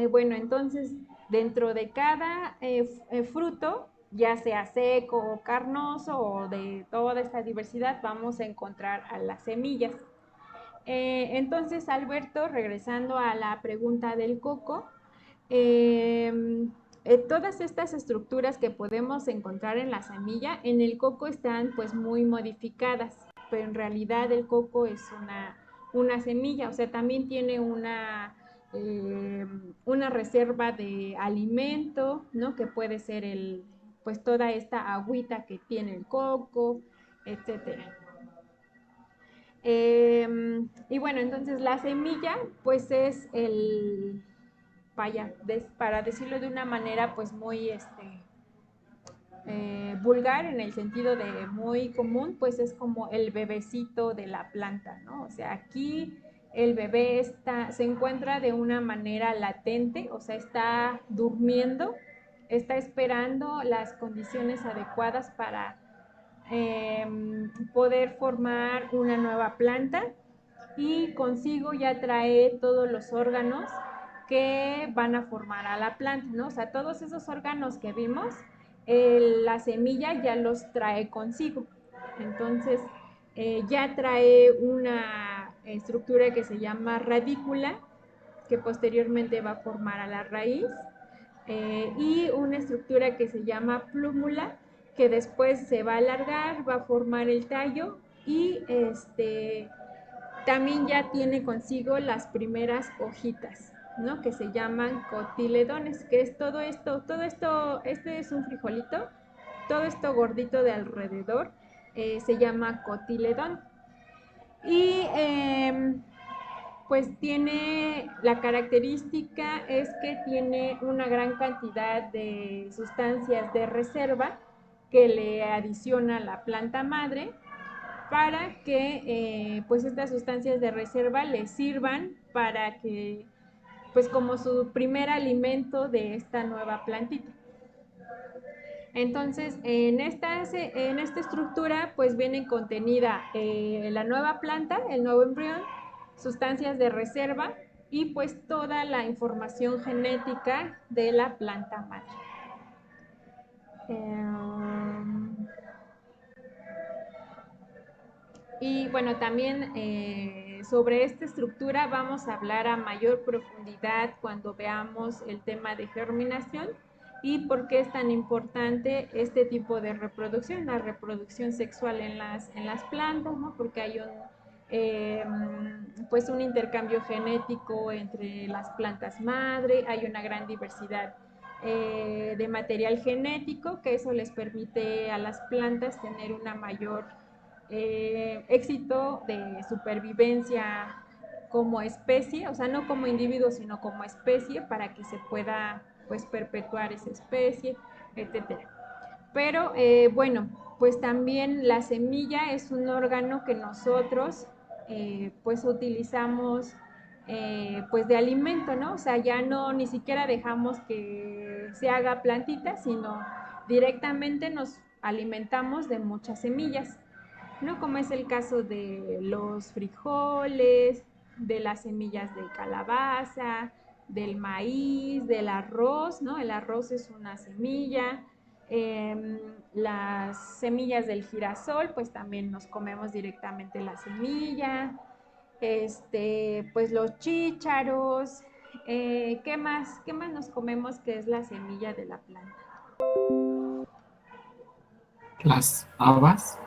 bueno, entonces dentro de cada fruto, ya sea seco o carnoso o de toda esta diversidad, vamos a encontrar a las semillas. Entonces, Alberto, regresando a la pregunta del coco, todas estas estructuras que podemos encontrar en la semilla, en el coco están pues muy modificadas, pero en realidad el coco es una semilla, o sea, también tiene una reserva de alimento, ¿no? Que puede ser pues toda esta agüita que tiene el coco, etcétera. Y bueno, entonces la semilla, pues es vaya, para decirlo de una manera, pues muy vulgar, en el sentido de muy común, pues es como el bebecito de la planta, ¿no? O sea, aquí el bebé se encuentra de una manera latente, o sea, está durmiendo, está esperando las condiciones adecuadas para poder formar una nueva planta y consigo ya trae todos los órganos que van a formar a la planta, ¿no? O sea, todos esos órganos que vimos, la semilla ya los trae consigo. Entonces, ya trae una estructura que se llama radícula, que posteriormente va a formar a la raíz, y una estructura que se llama plúmula, que después se va a alargar, va a formar el tallo y también ya tiene consigo las primeras hojitas, ¿no? Que se llaman cotiledones, que es todo esto, este es un frijolito, todo esto gordito de alrededor se llama cotiledón. Y pues tiene, la característica es que tiene una gran cantidad de sustancias de reserva que le adiciona la planta madre para que pues estas sustancias de reserva le sirvan para que pues como su primer alimento de esta nueva plantita. Entonces, en esta estructura, pues viene contenida la nueva planta, el nuevo embrión, sustancias de reserva y pues toda la información genética de la planta madre. Y bueno, también sobre esta estructura vamos a hablar a mayor profundidad cuando veamos el tema de germinación, ¿Y por qué es tan importante este tipo de reproducción, la reproducción sexual en las plantas, ¿no? Porque hay pues un intercambio genético entre las plantas madre, hay una gran diversidad de material genético, que eso les permite a las plantas tener una mayor éxito de supervivencia como especie, o sea, no como individuo, sino como especie, para que se pueda pues perpetuar esa especie, etcétera. Pero bueno, pues también la semilla es un órgano que nosotros pues utilizamos pues de alimento, ¿no? O sea, ya no ni siquiera dejamos que se haga plantita, sino directamente nos alimentamos de muchas semillas, ¿no? Como es el caso de los frijoles, de las semillas de calabaza, del maíz, del arroz, ¿no? El arroz es una semilla. Las semillas del girasol, pues también nos comemos directamente la semilla. Pues los chícharos. ¿Qué más? ¿Qué más nos comemos que es la semilla de la planta? Las habas.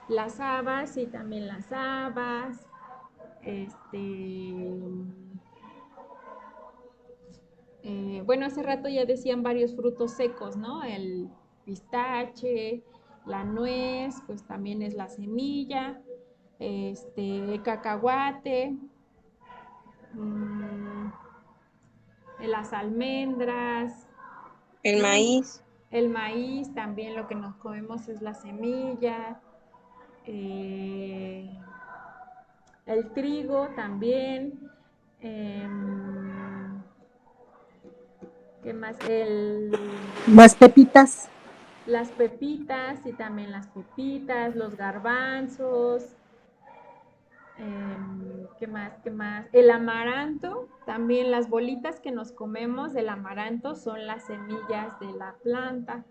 Las habas, sí, también las habas. Este, bueno, hace rato ya decían varios frutos secos, ¿no? El pistache, la nuez, pues también es la semilla, el cacahuate, mm, las almendras, El ¿no? maíz. El maíz, también lo que nos comemos es la semilla, eh, el trigo también. ¿Qué más? Las pepitas. Las pepitas y también las pepitas, los garbanzos. ¿Qué más? ¿Qué más? El amaranto, también las bolitas que nos comemos del amaranto son las semillas de la planta.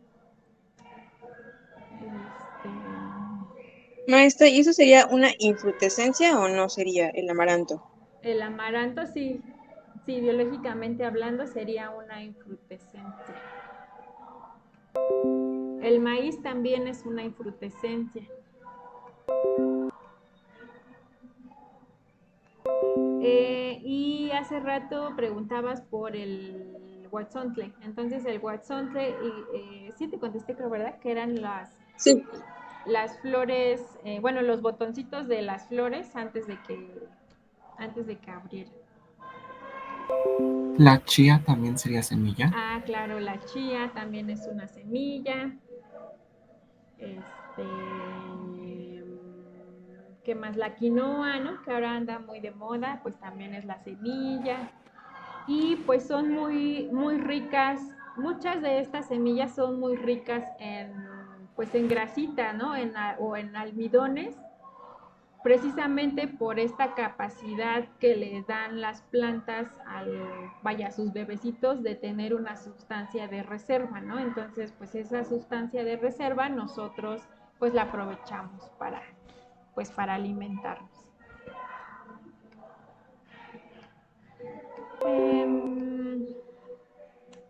Este, Maestra, ¿y eso sería una infrutescencia o no sería el amaranto? el amaranto, sí, sí, biológicamente hablando, sería una infrutescencia. El maíz también es una infrutescencia. Y hace rato preguntabas por el huatzontle. Entonces el huatzontle, sí te contesté, creo, ¿verdad? Que eran Sí. las flores, bueno, los botoncitos de las flores antes de que abrieran. La chía también sería semilla. Ah, claro, la chía también es una semilla. Este, ¿Qué más? La quinoa, ¿no? Que ahora anda muy de moda, pues también es la semilla. Y pues son muy, muy ricas, muchas de estas semillas son muy ricas pues en grasita, ¿no? O en almidones, precisamente por esta capacidad que le dan las plantas a sus bebecitos de tener una sustancia de reserva, ¿no? Entonces, pues esa sustancia de reserva nosotros pues la aprovechamos para alimentarnos.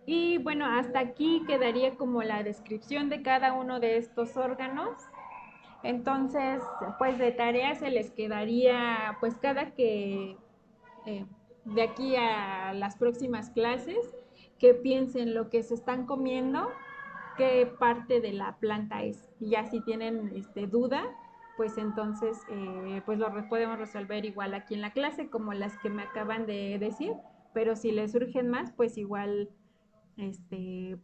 Y bueno, hasta aquí quedaría como la descripción de cada uno de estos órganos. Entonces, pues de tarea se les quedaría, pues cada que de aquí a las próximas clases, que piensen lo que se están comiendo, qué parte de la planta es. Y ya si tienen duda, pues entonces pues podemos resolver igual aquí en la clase como las que me acaban de decir, pero si les surgen más, pues igual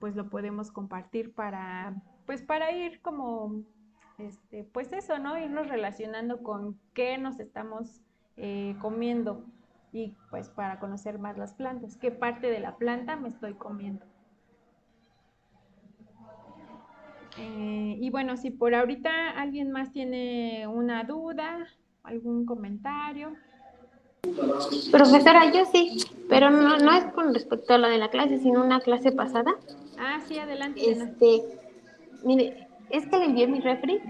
pues lo podemos compartir pues para ir como, pues eso, ¿no? Irnos relacionando con qué nos estamos comiendo y pues para conocer más las plantas, qué parte de la planta me estoy comiendo. Y bueno, si por ahorita alguien más tiene una duda, algún comentario. Profesora, yo sí, pero no es con respecto a lo de la clase, sino una clase pasada. Ah, sí, adelante, Elena. Mire, es que le envié mi refri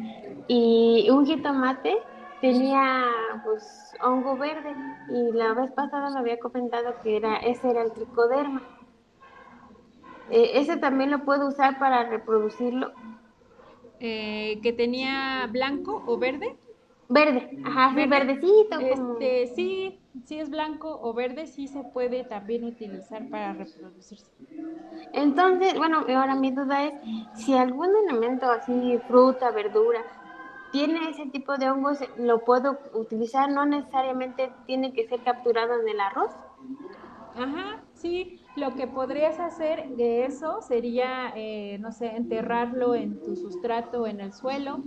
y un jitomate tenía pues hongo verde y la vez pasada me había comentado que ese era el tricoderma. ¿Ese también lo puedo usar para reproducirlo? Que tenía blanco o verde. Verde, ajá, sí, Verde, verdecito, como... sí, si es blanco o verde, sí se puede también utilizar para reproducirse. Entonces, bueno, ahora mi duda es, si algún elemento así, fruta, verdura, tiene ese tipo de hongos, ¿lo puedo utilizar? No necesariamente tiene que ser capturado en el arroz. Ajá, sí, lo que podrías hacer de eso sería, no sé, enterrarlo en tu sustrato, en el suelo,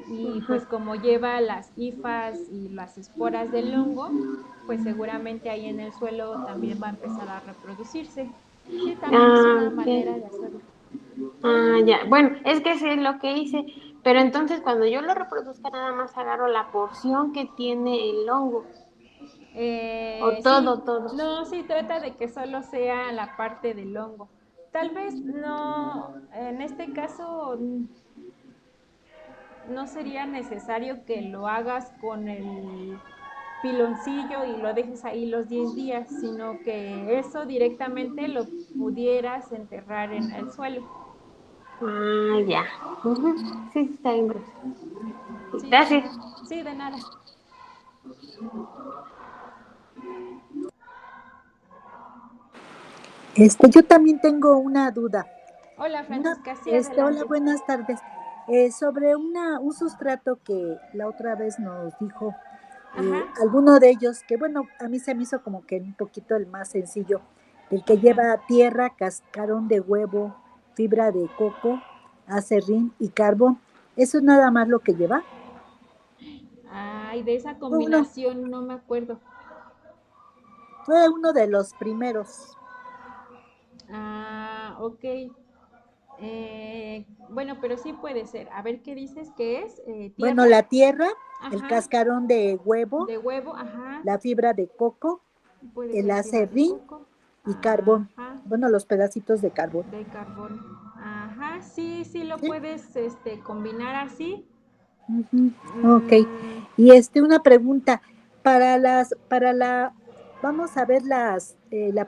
y Ajá. pues como lleva las hifas y las esporas del hongo, pues seguramente ahí en el suelo también va a empezar a reproducirse. Sí, también es Ah, una ok. manera de hacerlo. Ah, ya. Bueno, es que sí es lo que hice, pero entonces cuando yo lo reproduzca nada más agarro la porción que tiene el hongo, o todo, Sí, todo. no, sí trata de que solo sea la parte del hongo. Tal vez no, en este caso no sería necesario que lo hagas con el piloncillo y lo dejes ahí los 10 días, sino que eso directamente lo pudieras enterrar en el suelo. Ah, ya. Ujú. Sí, está bien, profe. Sí, Gracias. sí, de nada. Yo también tengo una duda. Hola Una, Francisca, sí, hola, adelante. buenas tardes. Sobre un sustrato que la otra vez nos dijo, Ajá, alguno de ellos, que bueno, a mí se me hizo como que un poquito el más sencillo, el que ajá. lleva tierra, cascarón de huevo, fibra de coco, acerrín y carbón. ¿Eso es nada más lo que lleva? Ay, de esa Fue uno, combinación no me acuerdo. fue uno de los primeros. Ah, ok. Bueno, pero sí puede ser. A ver qué dices que es. Bueno, Tierra, la tierra, el ajá, cascarón de huevo, de huevo, ajá. la fibra de coco, Puede el ser fibra de acerrín coco, y carbón. ajá, Bueno, los pedacitos de carbón. de carbón. Ajá, sí, sí lo ¿Sí? puedes combinar así. Ujú. Ok. Mm, Y una pregunta, vamos a ver la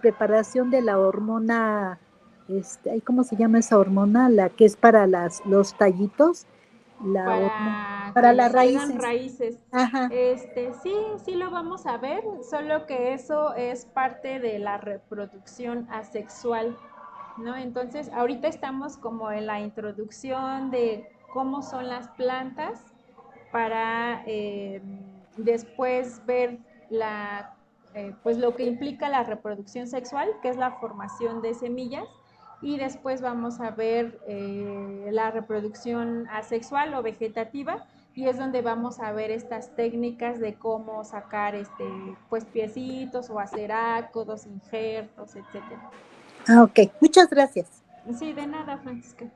preparación de la hormona, ay, ¿cómo se llama esa hormona? La que es para los tallitos, la hormona, para para que las salgan raíces. raíces. Ajá. Sí, sí lo vamos a ver, solo que eso es parte de la reproducción asexual, ¿no? Entonces, ahorita estamos como en la introducción de cómo son las plantas para después ver pues lo que implica la reproducción sexual, que es la formación de semillas, y después vamos a ver la reproducción asexual o vegetativa, y es donde vamos a ver estas técnicas de cómo sacar pues piecitos o hacer ácodos, injertos, etcétera. Ah, ok. Muchas gracias. Sí, de nada, Francisca.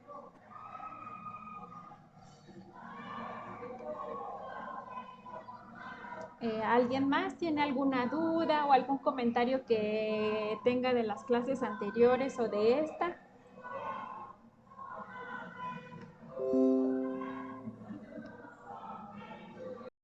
¿Alguien más tiene alguna duda o algún comentario que tenga de las clases anteriores o de esta?